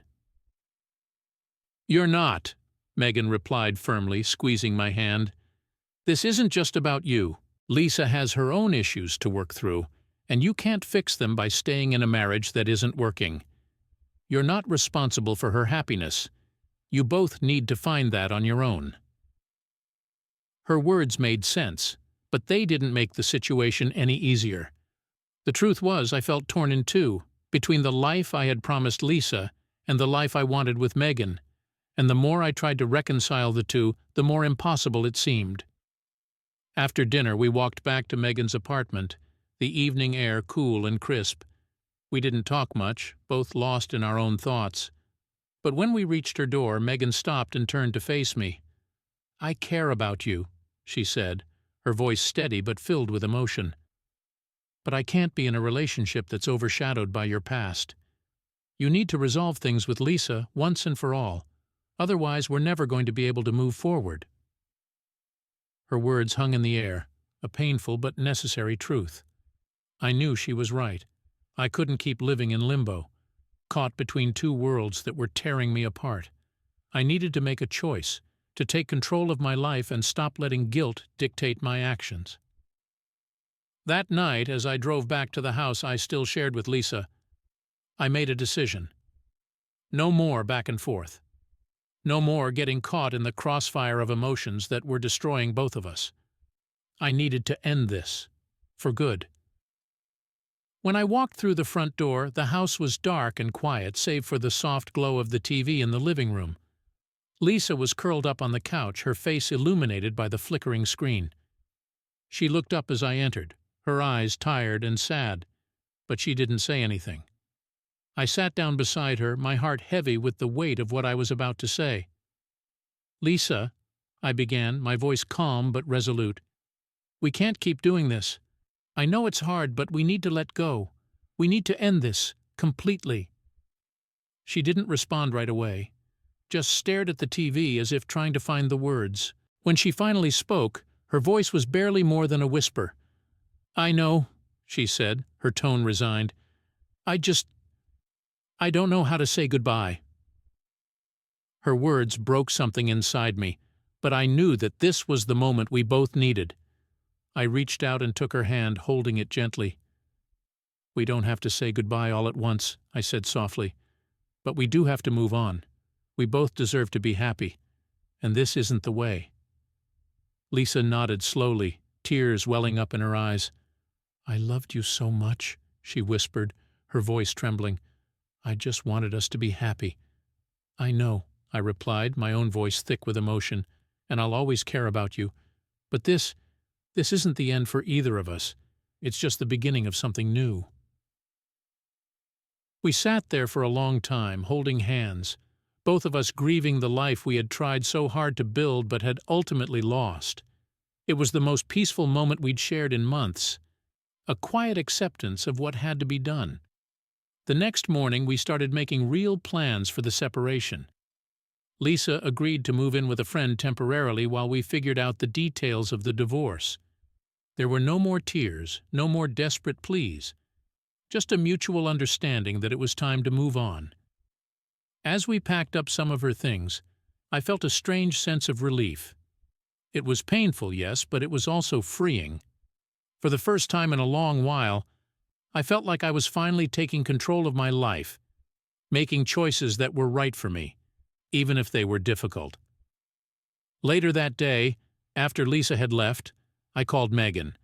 Speaker 1: "You're not," Megan replied firmly, squeezing my hand. "This isn't just about you. Lisa has her own issues to work through, and you can't fix them by staying in a marriage that isn't working. You're not responsible for her happiness. You both need to find that on your own." Her words made sense, but they didn't make the situation any easier. The truth was, I felt torn in two, between the life I had promised Lisa and the life I wanted with Megan, and the more I tried to reconcile the two, the more impossible it seemed. After dinner, we walked back to Megan's apartment, the evening air cool and crisp. We didn't talk much, both lost in our own thoughts. But when we reached her door, Megan stopped and turned to face me. "I care about you," she said, her voice steady but filled with emotion. "But I can't be in a relationship that's overshadowed by your past. You need to resolve things with Lisa once and for all. Otherwise, we're never going to be able to move forward." Her words hung in the air, a painful but necessary truth. I knew she was right. I couldn't keep living in limbo, caught between two worlds that were tearing me apart. I needed to make a choice, to take control of my life and stop letting guilt dictate my actions. That night, as I drove back to the house I still shared with Lisa, I made a decision. No more back and forth. No more getting caught in the crossfire of emotions that were destroying both of us. I needed to end this, for good. When I walked through the front door, the house was dark and quiet, save for the soft glow of the TV in the living room. Lisa was curled up on the couch, her face illuminated by the flickering screen. She looked up as I entered, her eyes tired and sad, but she didn't say anything. I sat down beside her, my heart heavy with the weight of what I was about to say. "Lisa," I began, my voice calm but resolute, "we can't keep doing this. I know it's hard, but we need to let go. We need to end this, completely." She didn't respond right away, just stared at the TV as if trying to find the words. When she finally spoke, her voice was barely more than a whisper. "I know," she said, her tone resigned. I don't know how to say goodbye." Her words broke something inside me, but I knew that this was the moment we both needed. I reached out and took her hand, holding it gently. "We don't have to say goodbye all at once," I said softly. "But we do have to move on. We both deserve to be happy, and this isn't the way." Lisa nodded slowly, tears welling up in her eyes. "I loved you so much," she whispered, her voice trembling. "I just wanted us to be happy." "I know," I replied, my own voice thick with emotion, "and I'll always care about you. But this isn't the end for either of us. It's just the beginning of something new." We sat there for a long time, holding hands, both of us grieving the life we had tried so hard to build but had ultimately lost. It was the most peaceful moment we'd shared in months, a quiet acceptance of what had to be done. The next morning we started making real plans for the separation. Lisa agreed to move in with a friend temporarily while we figured out the details of the divorce. There were no more tears, no more desperate pleas, just a mutual understanding that it was time to move on. As we packed up some of her things, I felt a strange sense of relief. It was painful, yes, but it was also freeing. For the first time in a long while, I felt like I was finally taking control of my life, making choices that were right for me, even if they were difficult. Later that day, after Lisa had left, I called Megan.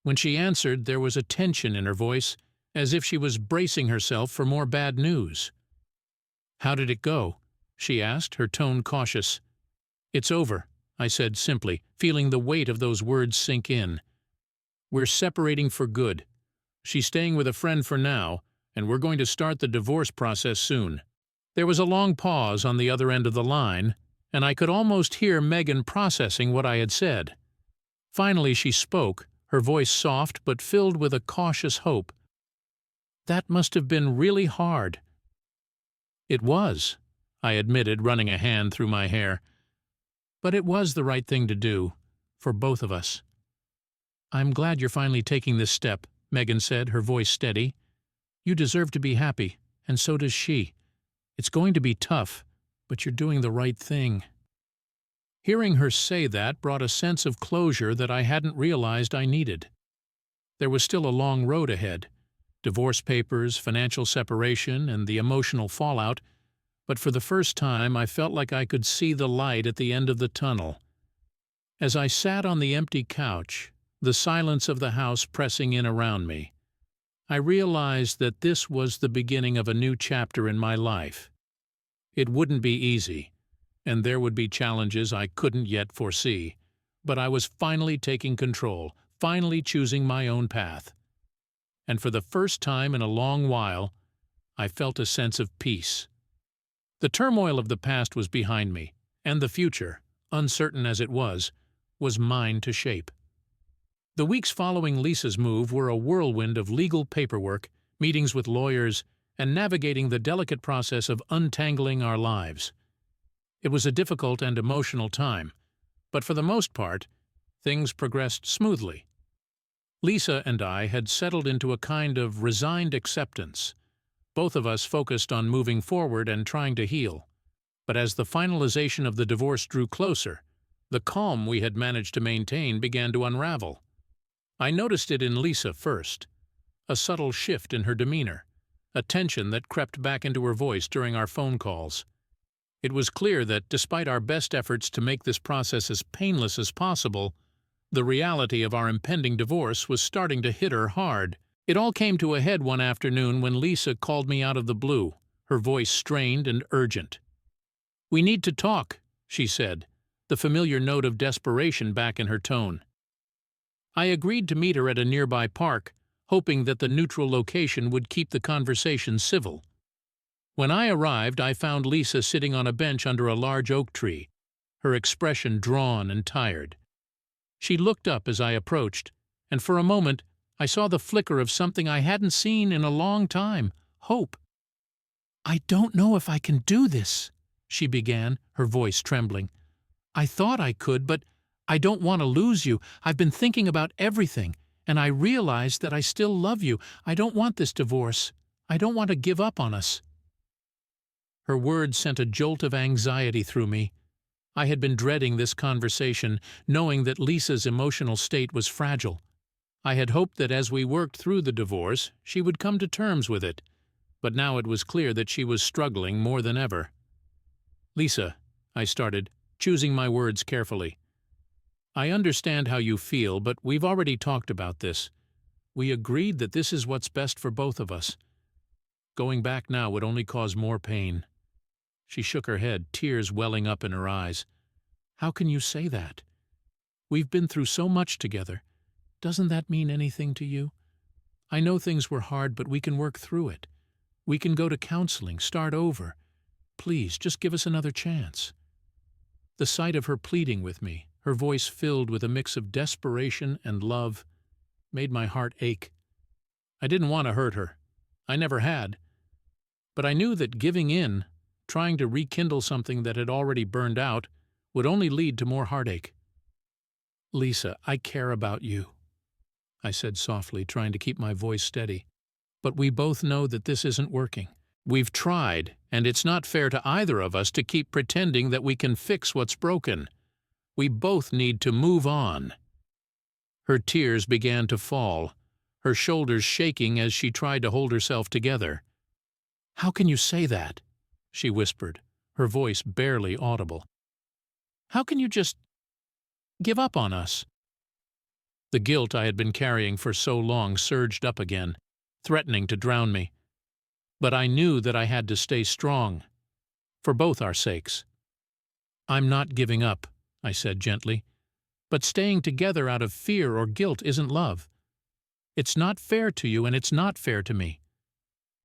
Speaker 1: When she answered, there was a tension in her voice, as if she was bracing herself for more bad news. "How did it go?" she asked, her tone cautious. "It's over," I said simply, feeling the weight of those words sink in. "We're separating for good. She's staying with a friend for now, and we're going to start the divorce process soon." There was a long pause on the other end of the line, and I could almost hear Megan processing what I had said. Finally she spoke, her voice soft but filled with a cautious hope. "That must have been really hard." "It was," I admitted, running a hand through my hair. "But it was the right thing to do, for both of us." "I'm glad you're finally taking this step," Megan said, her voice steady. "You deserve to be happy, and so does she. It's going to be tough, but you're doing the right thing." Hearing her say that brought a sense of closure that I hadn't realized I needed. There was still a long road ahead. Divorce papers, financial separation, and the emotional fallout, but for the first time I felt like I could see the light at the end of the tunnel. As I sat on the empty couch, the silence of the house pressing in around me, I realized that this was the beginning of a new chapter in my life. It wouldn't be easy, and there would be challenges I couldn't yet foresee, but I was finally taking control, finally choosing my own path. And for the first time in a long while, I felt a sense of peace. The turmoil of the past was behind me, and the future, uncertain as it was mine to shape. The weeks following Lisa's move were a whirlwind of legal paperwork, meetings with lawyers, and navigating the delicate process of untangling our lives. It was a difficult and emotional time, but for the most part, things progressed smoothly. Lisa and I had settled into a kind of resigned acceptance, both of us focused on moving forward and trying to heal. But as the finalization of the divorce drew closer, the calm we had managed to maintain began to unravel. I noticed it in Lisa first, a subtle shift in her demeanor, a tension that crept back into her voice during our phone calls. It was clear that, despite our best efforts to make this process as painless as possible, the reality of our impending divorce was starting to hit her hard. It all came to a head one afternoon when Lisa called me out of the blue, her voice strained and urgent. "We need to talk," she said, the familiar note of desperation back in her tone. I agreed to meet her at a nearby park, hoping that the neutral location would keep the conversation civil. When I arrived, I found Lisa sitting on a bench under a large oak tree, her expression drawn and tired. She looked up as I approached, and for a moment I saw the flicker of something I hadn't seen in a long time, hope. "I don't know if I can do this," she began, her voice trembling. "I thought I could, but I don't want to lose you. I've been thinking about everything, and I realized that I still love you. I don't want this divorce. I don't want to give up on us." Her words sent a jolt of anxiety through me. I had been dreading this conversation, knowing that Lisa's emotional state was fragile. I had hoped that as we worked through the divorce, she would come to terms with it, but now it was clear that she was struggling more than ever. "Lisa," I started, choosing my words carefully. "I understand how you feel, but we've already talked about this. We agreed that this is what's best for both of us. Going back now would only cause more pain." She shook her head, tears welling up in her eyes. "How can you say that? We've been through so much together. Doesn't that mean anything to you? I know things were hard, but we can work through it. We can go to counseling, start over. Please, just give us another chance." The sight of her pleading with me, her voice filled with a mix of desperation and love, made my heart ache. I didn't want to hurt her. I never had. But I knew that giving in, trying to rekindle something that had already burned out, would only lead to more heartache. "Lisa, I care about you," I said softly, trying to keep my voice steady. "But we both know that this isn't working. We've tried, and it's not fair to either of us to keep pretending that we can fix what's broken. We both need to move on." Her tears began to fall, her shoulders shaking as she tried to hold herself together. "How can you say that?" she whispered, her voice barely audible. "How can you just give up on us?" The guilt I had been carrying for so long surged up again, threatening to drown me. But I knew that I had to stay strong, for both our sakes. "I'm not giving up," I said gently, "but staying together out of fear or guilt isn't love. It's not fair to you, and it's not fair to me.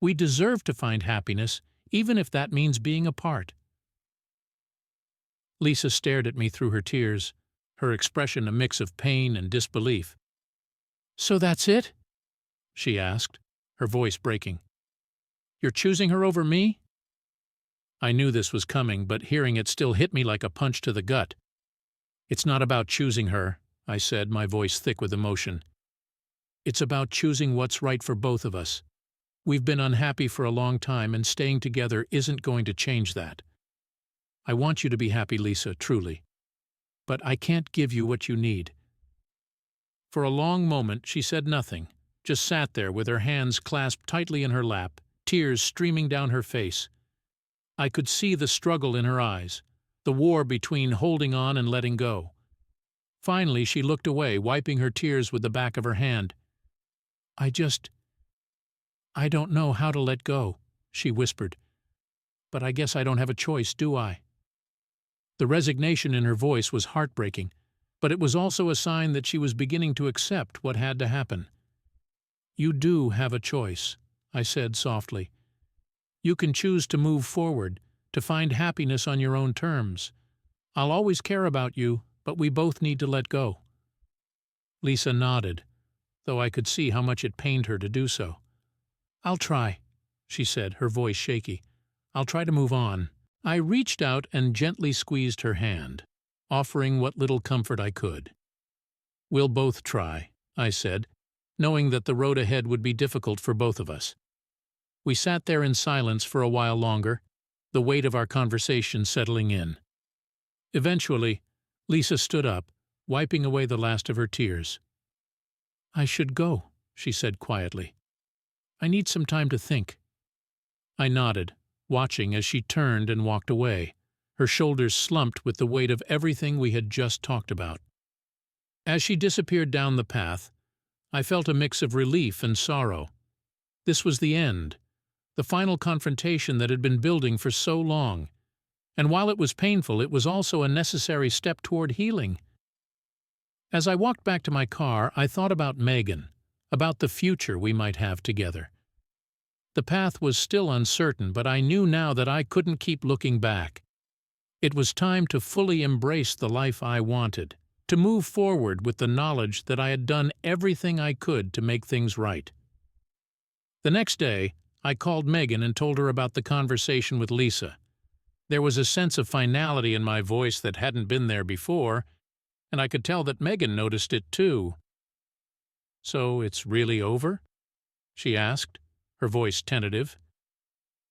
Speaker 1: We deserve to find happiness, even if that means being apart." Lisa stared at me through her tears, her expression a mix of pain and disbelief. "So that's it?" she asked, her voice breaking. "You're choosing her over me?" I knew this was coming, but hearing it still hit me like a punch to the gut. "It's not about choosing her," I said, my voice thick with emotion. "It's about choosing what's right for both of us. We've been unhappy for a long time, and staying together isn't going to change that. I want you to be happy, Lisa, truly. But I can't give you what you need." For a long moment she said nothing, just sat there with her hands clasped tightly in her lap, tears streaming down her face. I could see the struggle in her eyes, the war between holding on and letting go. Finally she looked away, wiping her tears with the back of her hand. I don't know how to let go," she whispered. "But I guess I don't have a choice, do I?" The resignation in her voice was heartbreaking, but it was also a sign that she was beginning to accept what had to happen. "You do have a choice," I said softly. "You can choose to move forward, to find happiness on your own terms. I'll always care about you, but we both need to let go." Lisa nodded, though I could see how much it pained her to do so. "I'll try," she said, her voice shaky. "I'll try to move on." I reached out and gently squeezed her hand, offering what little comfort I could. "We'll both try," I said, knowing that the road ahead would be difficult for both of us. We sat there in silence for a while longer, the weight of our conversation settling in. Eventually, Lisa stood up, wiping away the last of her tears. "I should go," she said quietly. "I need some time to think." I nodded, watching as she turned and walked away, her shoulders slumped with the weight of everything we had just talked about. As she disappeared down the path, I felt a mix of relief and sorrow. This was the end, the final confrontation that had been building for so long, and while it was painful, it was also a necessary step toward healing. As I walked back to my car, I thought about Megan, about the future we might have together. The path was still uncertain, but I knew now that I couldn't keep looking back. It was time to fully embrace the life I wanted, to move forward with the knowledge that I had done everything I could to make things right. The next day, I called Megan and told her about the conversation with Lisa. There was a sense of finality in my voice that hadn't been there before, and I could tell that Megan noticed it too. "So it's really over?" she asked, her voice tentative.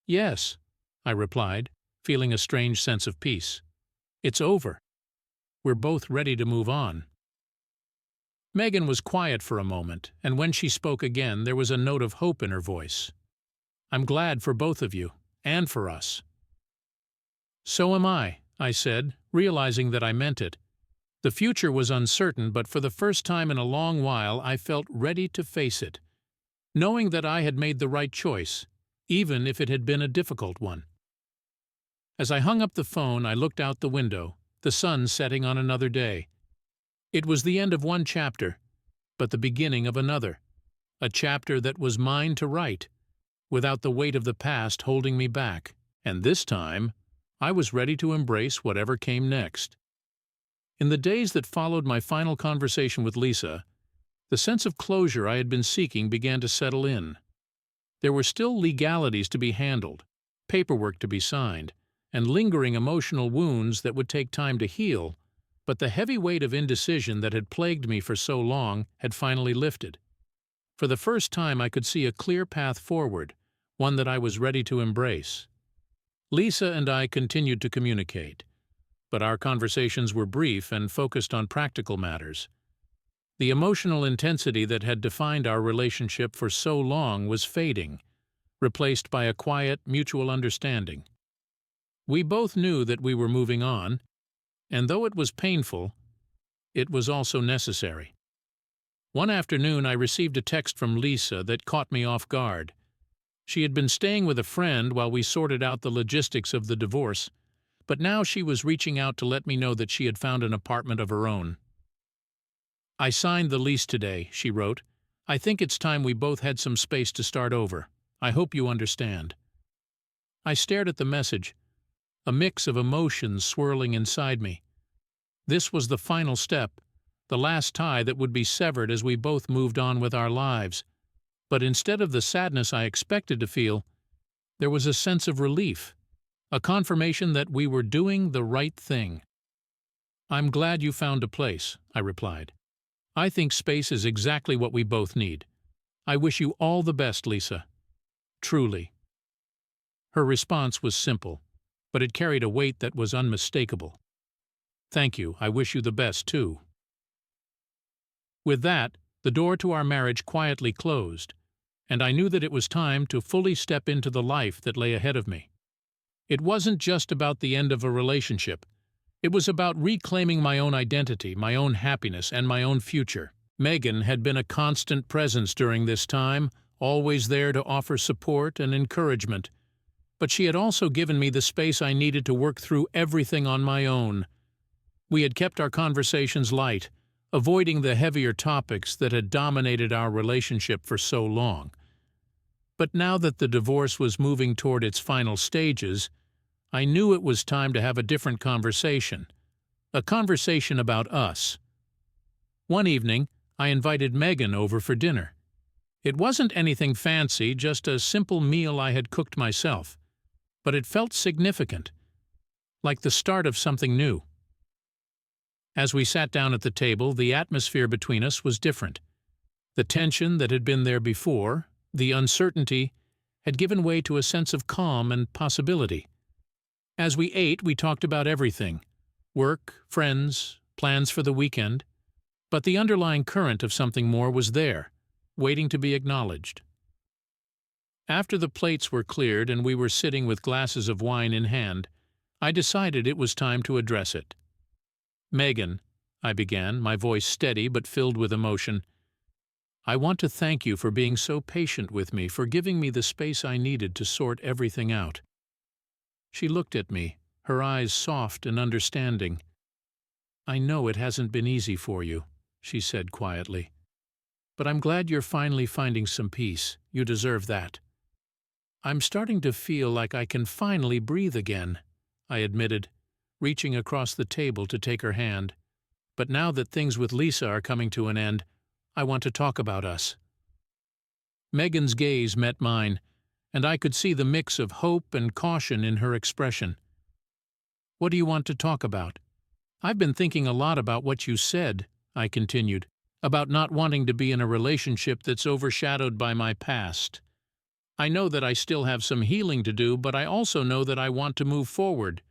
Speaker 1: "Yes," I replied, feeling a strange sense of peace. "It's over. We're both ready to move on." Megan was quiet for a moment, and when she spoke again, there was a note of hope in her voice. "I'm glad for both of you, and for us." "So am I," said, realizing that I meant it. The future was uncertain, but for the first time in a long while I felt ready to face it, knowing that I had made the right choice, even if it had been a difficult one. As I hung up the phone, I looked out the window, the sun setting on another day. It was the end of one chapter, but the beginning of another, a chapter that was mine to write, without the weight of the past holding me back. And this time, I was ready to embrace whatever came next. In the days that followed my final conversation with Lisa, the sense of closure I had been seeking began to settle in. There were still legalities to be handled, paperwork to be signed, and lingering emotional wounds that would take time to heal, but the heavy weight of indecision that had plagued me for so long had finally lifted. For the first time I could see a clear path forward, one that I was ready to embrace. Lisa and I continued to communicate, but our conversations were brief and focused on practical matters. The emotional intensity that had defined our relationship for so long was fading, replaced by a quiet, mutual understanding. We both knew that we were moving on, and though it was painful, it was also necessary. One afternoon I received a text from Lisa that caught me off guard. She had been staying with a friend while we sorted out the logistics of the divorce, but now she was reaching out to let me know that she had found an apartment of her own. "I signed the lease today," she wrote. "I think it's time we both had some space to start over. I hope you understand." I stared at the message, a mix of emotions swirling inside me. This was the final step, the last tie that would be severed as we both moved on with our lives. But instead of the sadness I expected to feel, there was a sense of relief, a confirmation that we were doing the right thing. "I'm glad you found a place," I replied. "I think space is exactly what we both need. I wish you all the best, Lisa. Truly." Her response was simple, but it carried a weight that was unmistakable. "Thank you. I wish you the best, too." With that, the door to our marriage quietly closed, and I knew that it was time to fully step into the life that lay ahead of me. It wasn't just about the end of a relationship. It was about reclaiming my own identity, my own happiness, and my own future. Megan had been a constant presence during this time, always there to offer support and encouragement. But she had also given me the space I needed to work through everything on my own. We had kept our conversations light, avoiding the heavier topics that had dominated our relationship for so long. But now that the divorce was moving toward its final stages, I knew it was time to have a different conversation, a conversation about us. One evening, I invited Megan over for dinner. It wasn't anything fancy, just a simple meal I had cooked myself, but it felt significant, like the start of something new. As we sat down at the table, the atmosphere between us was different. The tension that had been there before, the uncertainty, had given way to a sense of calm and possibility. As we ate, we talked about everything: work, friends, plans for the weekend. But the underlying current of something more was there, waiting to be acknowledged. After the plates were cleared and we were sitting with glasses of wine in hand, I decided it was time to address it. "Megan," I began, my voice steady but filled with emotion, "I want to thank you for being so patient with me, for giving me the space I needed to sort everything out." She looked at me, her eyes soft and understanding. "I know it hasn't been easy for you," she said quietly. "But I'm glad you're finally finding some peace. You deserve that." "I'm starting to feel like I can finally breathe again," I admitted, reaching across the table to take her hand. But now that things with Lisa are coming to an end, I want to talk about us." Megan's gaze met mine, and I could see the mix of hope and caution in her expression. "What do you want to talk about?" "I've been thinking a lot about what you said," I continued, "about not wanting to be in a relationship that's overshadowed by my past. I know that I still have some healing to do, but I also know that I want to move forward.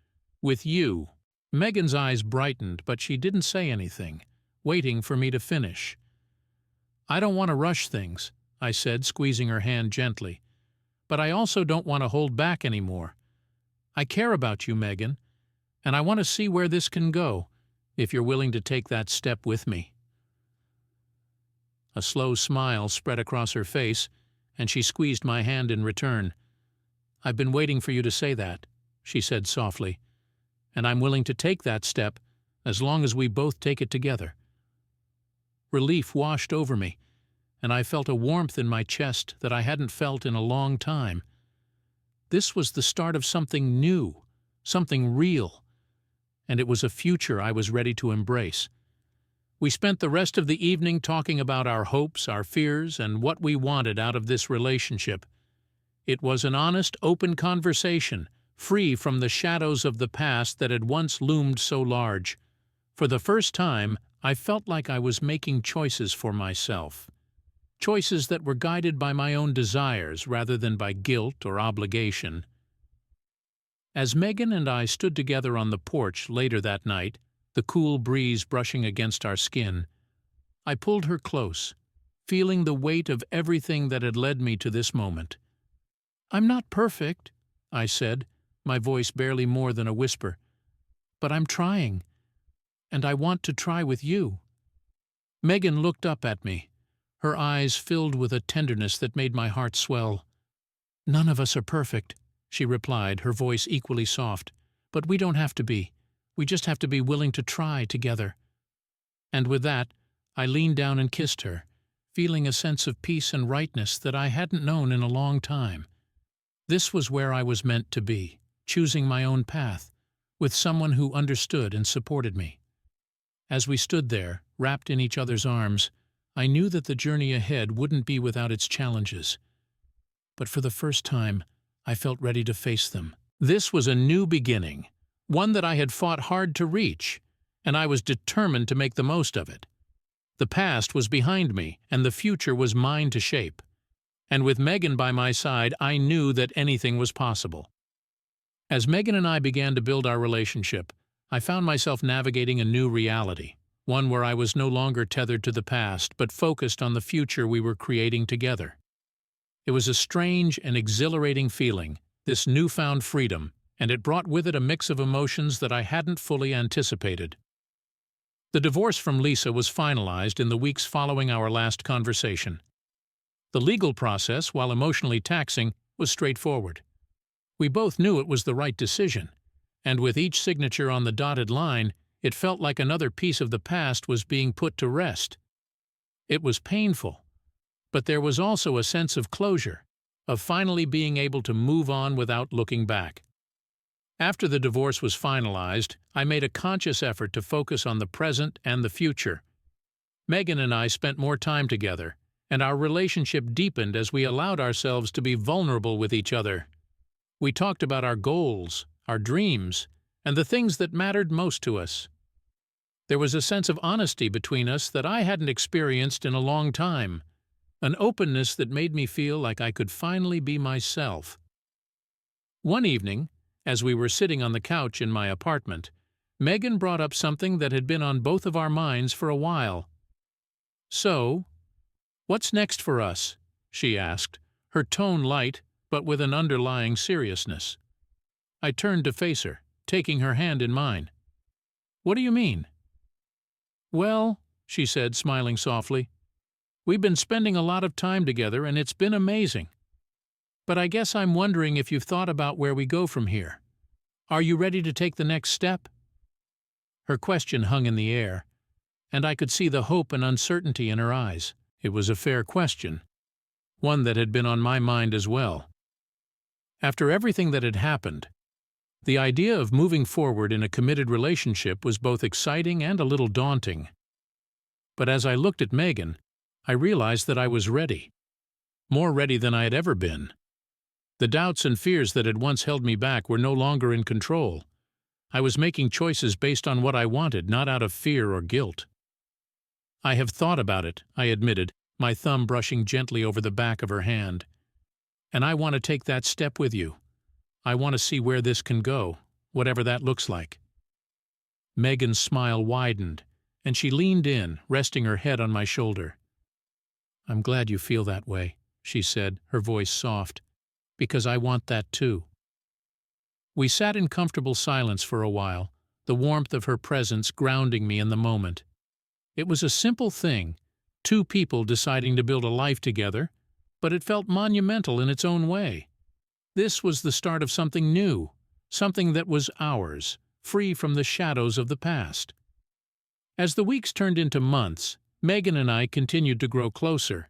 Speaker 1: With you." Megan's eyes brightened, but she didn't say anything, waiting for me to finish. "I don't want to rush things," I said, squeezing her hand gently. "But I also don't want to hold back anymore. I care about you, Megan, and I want to see where this can go, if you're willing to take that step with me." A slow smile spread across her face, and she squeezed my hand in return. "I've been waiting for you to say that," she said softly, "and I'm willing to take that step as long as we both take it together." Relief washed over me, and I felt a warmth in my chest that I hadn't felt in a long time. This was the start of something new, something real, and it was a future I was ready to embrace. We spent the rest of the evening talking about our hopes, our fears, and what we wanted out of this relationship. It was an honest, open conversation, free from the shadows of the past that had once loomed so large. For the first time, I felt like I was making choices for myself. Choices that were guided by my own desires rather than by guilt or obligation. As Megan and I stood together on the porch later that night, the cool breeze brushing against our skin, I pulled her close, feeling the weight of everything that had led me to this moment. "I'm not perfect," I said, my voice barely more than a whisper, "but I'm trying, and I want to try with you." Megan looked up at me, her eyes filled with a tenderness that made my heart swell. "None of us are perfect," she replied, her voice equally soft, "but we don't have to be. We just have to be willing to try together." And with that, I leaned down and kissed her, feeling a sense of peace and rightness that I hadn't known in a long time. This was where I was meant to be, choosing my own path, with someone who understood and supported me. As we stood there, wrapped in each other's arms, I knew that the journey ahead wouldn't be without its challenges. But for the first time, I felt ready to face them. This was a new beginning, one that I had fought hard to reach, and I was determined to make the most of it. The past was behind me, and the future was mine to shape. And with Megan by my side, I knew that anything was possible. As Megan and I began to build our relationship, I found myself navigating a new reality, one where I was no longer tethered to the past, but focused on the future we were creating together. It was a strange and exhilarating feeling, this newfound freedom, and it brought with it a mix of emotions that I hadn't fully anticipated. The divorce from Lisa was finalized in the weeks following our last conversation. The legal process, while emotionally taxing, was straightforward. We both knew it was the right decision, and with each signature on the dotted line, it felt like another piece of the past was being put to rest. It was painful, but there was also a sense of closure, of finally being able to move on without looking back. After the divorce was finalized, I made a conscious effort to focus on the present and the future. Megan and I spent more time together, and our relationship deepened as we allowed ourselves to be vulnerable with each other. We talked about our goals, our dreams, and the things that mattered most to us. There was a sense of honesty between us that I hadn't experienced in a long time, an openness that made me feel like I could finally be myself. One evening, as we were sitting on the couch in my apartment, Megan brought up something that had been on both of our minds for a while. "So, what's next for us?" she asked, her tone light, but with an underlying seriousness. I turned to face her, taking her hand in mine. "What do you mean?" "Well," she said, smiling softly, "we've been spending a lot of time together, and it's been amazing. But I guess I'm wondering if you've thought about where we go from here. Are you ready to take the next step?" Her question hung in the air, and I could see the hope and uncertainty in her eyes. It was a fair question, one that had been on my mind as well. After everything that had happened, The idea of moving forward in a committed relationship was both exciting and a little daunting. But as I looked at Megan, I realized that I was ready. More ready than I had ever been. The doubts and fears that had once held me back were no longer in control. I was making choices based on what I wanted, not out of fear or guilt. "I have thought about it," I admitted, my thumb brushing gently over the back of her hand. "And I want to take that step with you. I want to see where this can go, whatever that looks like." Megan's smile widened, and she leaned in, resting her head on my shoulder. "I'm glad you feel that way," she said, her voice soft, "because I want that too." We sat in comfortable silence for a while, the warmth of her presence grounding me in the moment. It was a simple thing, two people deciding to build a life together, but it felt monumental in its own way. This was the start of something new, something that was ours, free from the shadows of the past. As the weeks turned into months, Megan and I continued to grow closer.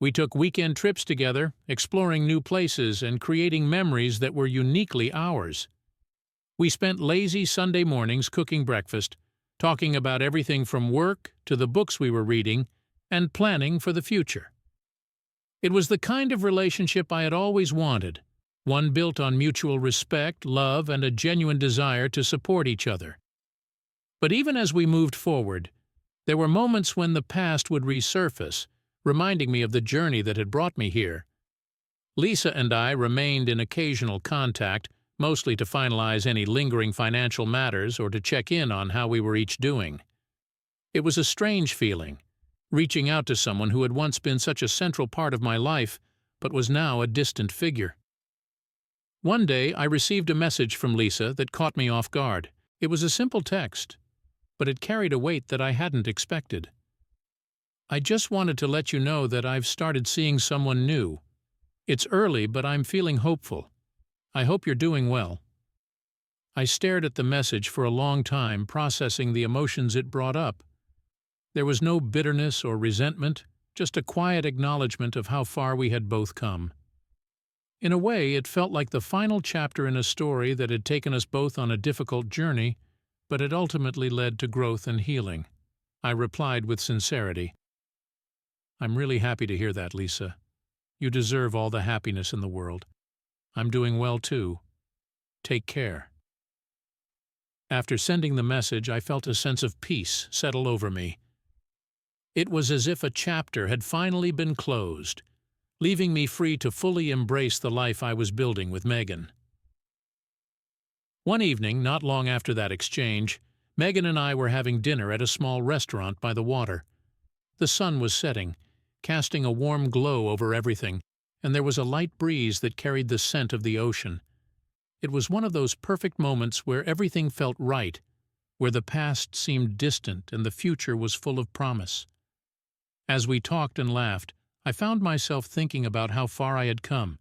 Speaker 1: We took weekend trips together, exploring new places and creating memories that were uniquely ours. We spent lazy Sunday mornings cooking breakfast, talking about everything from work to the books we were reading, and planning for the future. It was the kind of relationship I had always wanted, one built on mutual respect, love, and a genuine desire to support each other. But even as we moved forward, there were moments when the past would resurface, reminding me of the journey that had brought me here. Lisa and I remained in occasional contact, mostly to finalize any lingering financial matters or to check in on how we were each doing. It was a strange feeling, reaching out to someone who had once been such a central part of my life, but was now a distant figure. One day I received a message from Lisa that caught me off guard. It was a simple text, but it carried a weight that I hadn't expected. "I just wanted to let you know that I've started seeing someone new. It's early, but I'm feeling hopeful. I hope you're doing well." I stared at the message for a long time, processing the emotions it brought up. There was no bitterness or resentment, just a quiet acknowledgement of how far we had both come. In a way, it felt like the final chapter in a story that had taken us both on a difficult journey, but had ultimately led to growth and healing. I replied with sincerity, "I'm really happy to hear that, Lisa. You deserve all the happiness in the world. I'm doing well too. Take care." After sending the message, I felt a sense of peace settle over me. It was as if a chapter had finally been closed, leaving me free to fully embrace the life I was building with Megan. One evening, not long after that exchange, Megan and I were having dinner at a small restaurant by the water. The sun was setting, casting a warm glow over everything, and there was a light breeze that carried the scent of the ocean. It was one of those perfect moments where everything felt right, where the past seemed distant and the future was full of promise. As we talked and laughed, I found myself thinking about how far I had come,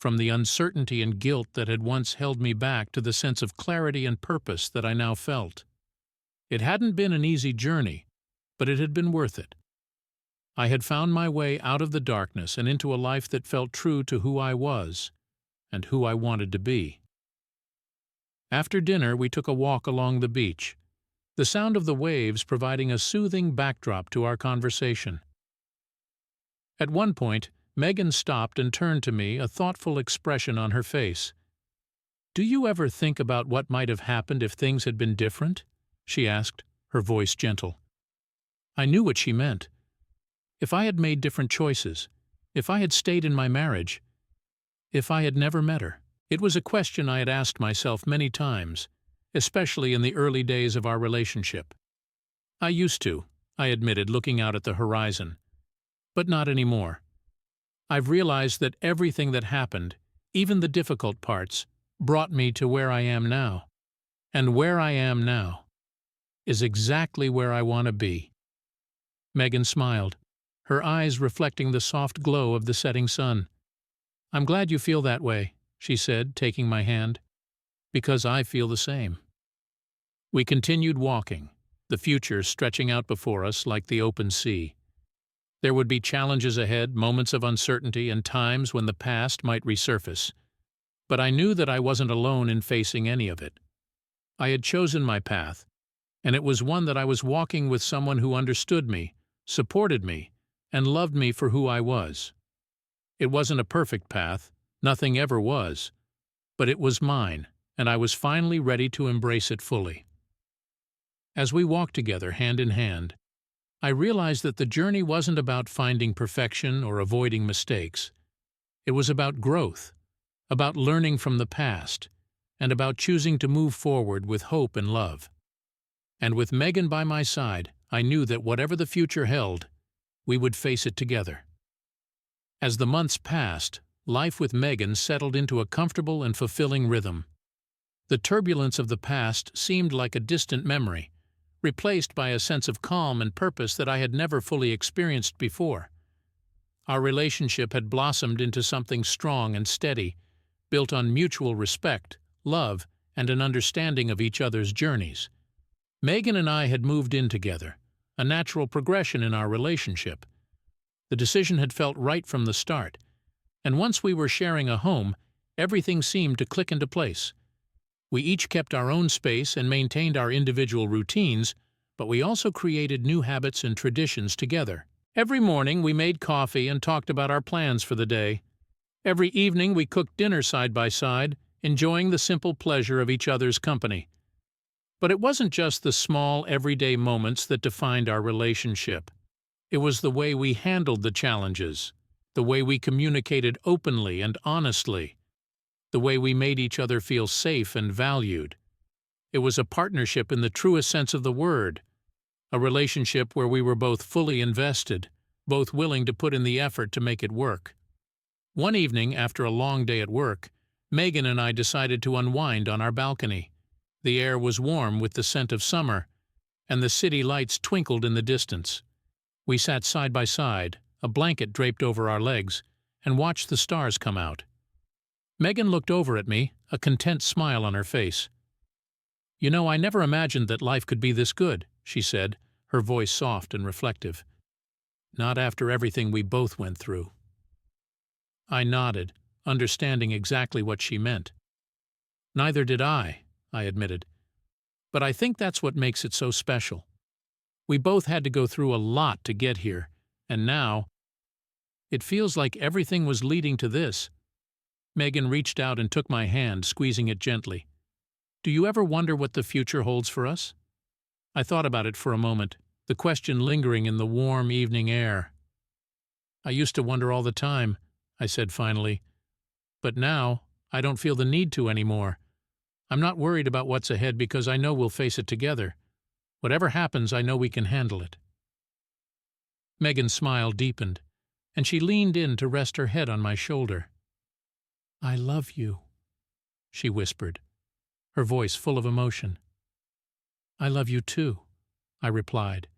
Speaker 1: from the uncertainty and guilt that had once held me back to the sense of clarity and purpose that I now felt. It hadn't been an easy journey, but it had been worth it. I had found my way out of the darkness and into a life that felt true to who I was and who I wanted to be. After dinner, we took a walk along the beach, the sound of the waves providing a soothing backdrop to our conversation. At one point, Megan stopped and turned to me, a thoughtful expression on her face. "Do you ever think about what might have happened if things had been different?" she asked, her voice gentle. I knew what she meant. If I had made different choices, if I had stayed in my marriage, if I had never met her. It was a question I had asked myself many times, especially in the early days of our relationship. "I used to," I admitted, looking out at the horizon. "But not anymore. I've realized that everything that happened, even the difficult parts, brought me to where I am now. And where I am now is exactly where I want to be." Megan smiled, her eyes reflecting the soft glow of the setting sun. "I'm glad you feel that way," she said, taking my hand, "because I feel the same." We continued walking, the future stretching out before us like the open sea. There would be challenges ahead, moments of uncertainty, and times when the past might resurface. But I knew that I wasn't alone in facing any of it. I had chosen my path, and it was one that I was walking with someone who understood me, supported me, and loved me for who I was. It wasn't a perfect path, nothing ever was, but it was mine, and I was finally ready to embrace it fully. As we walked together, hand in hand, I realized that the journey wasn't about finding perfection or avoiding mistakes. It was about growth, about learning from the past, and about choosing to move forward with hope and love. And with Megan by my side, I knew that whatever the future held, we would face it together. As the months passed, life with Megan settled into a comfortable and fulfilling rhythm. The turbulence of the past seemed like a distant memory, replaced by a sense of calm and purpose that I had never fully experienced before. Our relationship had blossomed into something strong and steady, built on mutual respect, love, and an understanding of each other's journeys. Megan and I had moved in together, a natural progression in our relationship. The decision had felt right from the start, and once we were sharing a home, everything seemed to click into place. We each kept our own space and maintained our individual routines, but we also created new habits and traditions together. Every morning we made coffee and talked about our plans for the day. Every evening we cooked dinner side by side, enjoying the simple pleasure of each other's company. But it wasn't just the small, everyday moments that defined our relationship. It was the way we handled the challenges, the way we communicated openly and honestly, the way we made each other feel safe and valued. It was a partnership in the truest sense of the word, a relationship where we were both fully invested, both willing to put in the effort to make it work. One evening, after a long day at work, Megan and I decided to unwind on our balcony. The air was warm with the scent of summer, and the city lights twinkled in the distance. We sat side by side, a blanket draped over our legs, and watched the stars come out. Megan looked over at me, a content smile on her face. "You know, I never imagined that life could be this good," she said, her voice soft and reflective. "Not after everything we both went through." I nodded, understanding exactly what she meant. "Neither did I admitted. "But I think that's what makes it so special. We both had to go through a lot to get here, and now it feels like everything was leading to this." Megan reached out and took my hand, squeezing it gently. "Do you ever wonder what the future holds for us?" I thought about it for a moment, the question lingering in the warm evening air. "I used to wonder all the time," I said finally. "But now, I don't feel the need to anymore. I'm not worried about what's ahead because I know we'll face it together. Whatever happens, I know we can handle it." Megan's smile deepened, and she leaned in to rest her head on my shoulder. "I love you," she whispered, her voice full of emotion. "I love you too," I replied,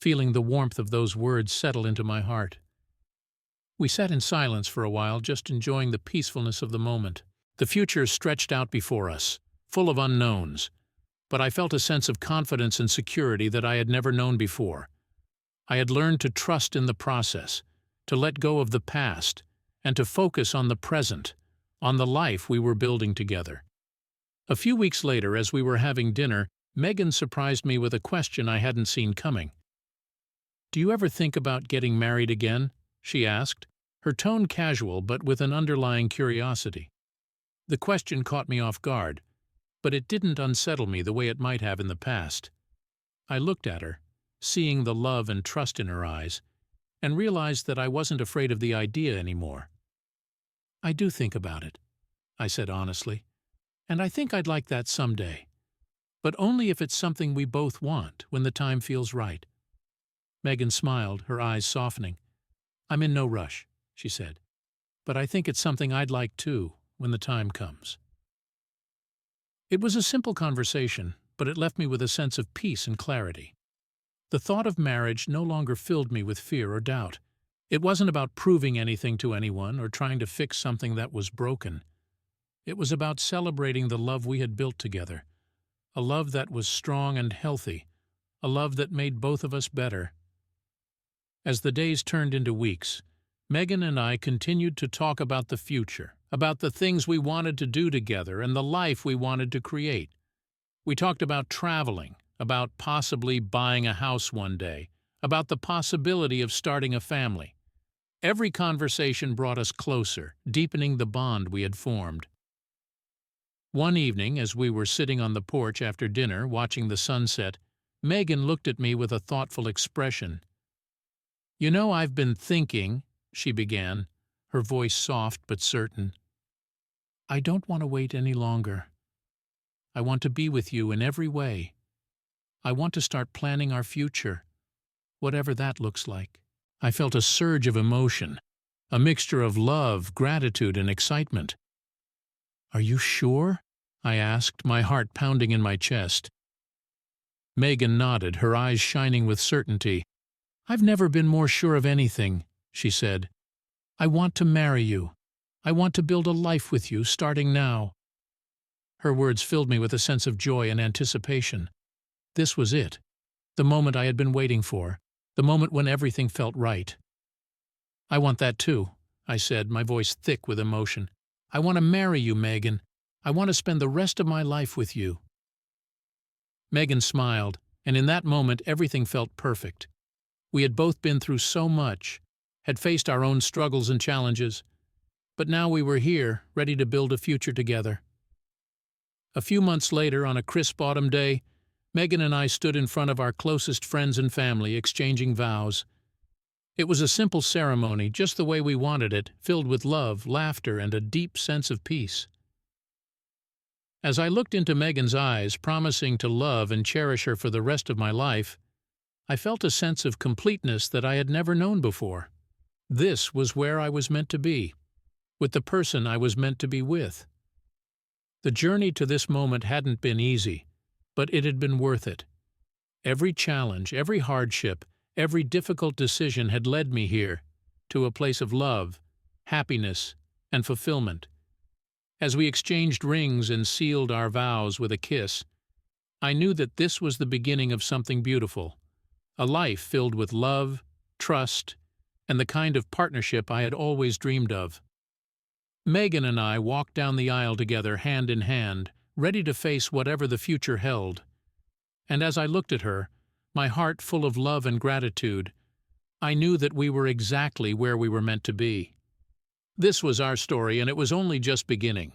Speaker 1: feeling the warmth of those words settle into my heart. We sat in silence for a while, just enjoying the peacefulness of the moment. The future stretched out before us, full of unknowns, but I felt a sense of confidence and security that I had never known before. I had learned to trust in the process, to let go of the past, and to focus on the present, on the life we were building together. A few weeks later, as we were having dinner, Megan surprised me with a question I hadn't seen coming. "Do you ever think about getting married again?" she asked, her tone casual but with an underlying curiosity. The question caught me off guard, but it didn't unsettle me the way it might have in the past. I looked at her, seeing the love and trust in her eyes, and realized that I wasn't afraid of the idea anymore. "I do think about it," I said honestly, "and I think I'd like that someday. But only if it's something we both want when the time feels right." Megan smiled, her eyes softening. "I'm in no rush," she said, "but I think it's something I'd like too when the time comes." It was a simple conversation, but it left me with a sense of peace and clarity. The thought of marriage no longer filled me with fear or doubt. It wasn't about proving anything to anyone or trying to fix something that was broken. It was about celebrating the love we had built together, a love that was strong and healthy, a love that made both of us better. As the days turned into weeks, Megan and I continued to talk about the future, about the things we wanted to do together and the life we wanted to create. We talked about traveling, about possibly buying a house one day, about the possibility of starting a family. Every conversation brought us closer, deepening the bond we had formed. One evening, as we were sitting on the porch after dinner watching the sunset, Megan looked at me with a thoughtful expression. "You know, I've been thinking," she began, her voice soft but certain. "I don't want to wait any longer. I want to be with you in every way. I want to start planning our future, whatever that looks like." I felt a surge of emotion, a mixture of love, gratitude, and excitement. "Are you sure?" I asked, my heart pounding in my chest. Megan nodded, her eyes shining with certainty. "I've never been more sure of anything," she said. "I want to marry you. I want to build a life with you, starting now." Her words filled me with a sense of joy and anticipation. This was it, the moment I had been waiting for, the moment when everything felt right. "I want that too," I said, my voice thick with emotion. "I want to marry you, Megan. I want to spend the rest of my life with you." Megan smiled, and in that moment everything felt perfect. We had both been through so much, had faced our own struggles and challenges, but now we were here, ready to build a future together. A few months later, on a crisp autumn day, Megan and I stood in front of our closest friends and family, exchanging vows. It was a simple ceremony, just the way we wanted it, filled with love, laughter, and a deep sense of peace. As I looked into Megan's eyes, promising to love and cherish her for the rest of my life, I felt a sense of completeness that I had never known before. This was where I was meant to be, with the person I was meant to be with. The journey to this moment hadn't been easy, but it had been worth it. Every challenge, every hardship, every difficult decision had led me here, to a place of love, happiness, and fulfillment. As we exchanged rings and sealed our vows with a kiss, I knew that this was the beginning of something beautiful, a life filled with love, trust, and the kind of partnership I had always dreamed of. Megan and I walked down the aisle together, hand in hand, ready to face whatever the future held. And as I looked at her, my heart full of love and gratitude, I knew that we were exactly where we were meant to be. This was our story, and it was only just beginning.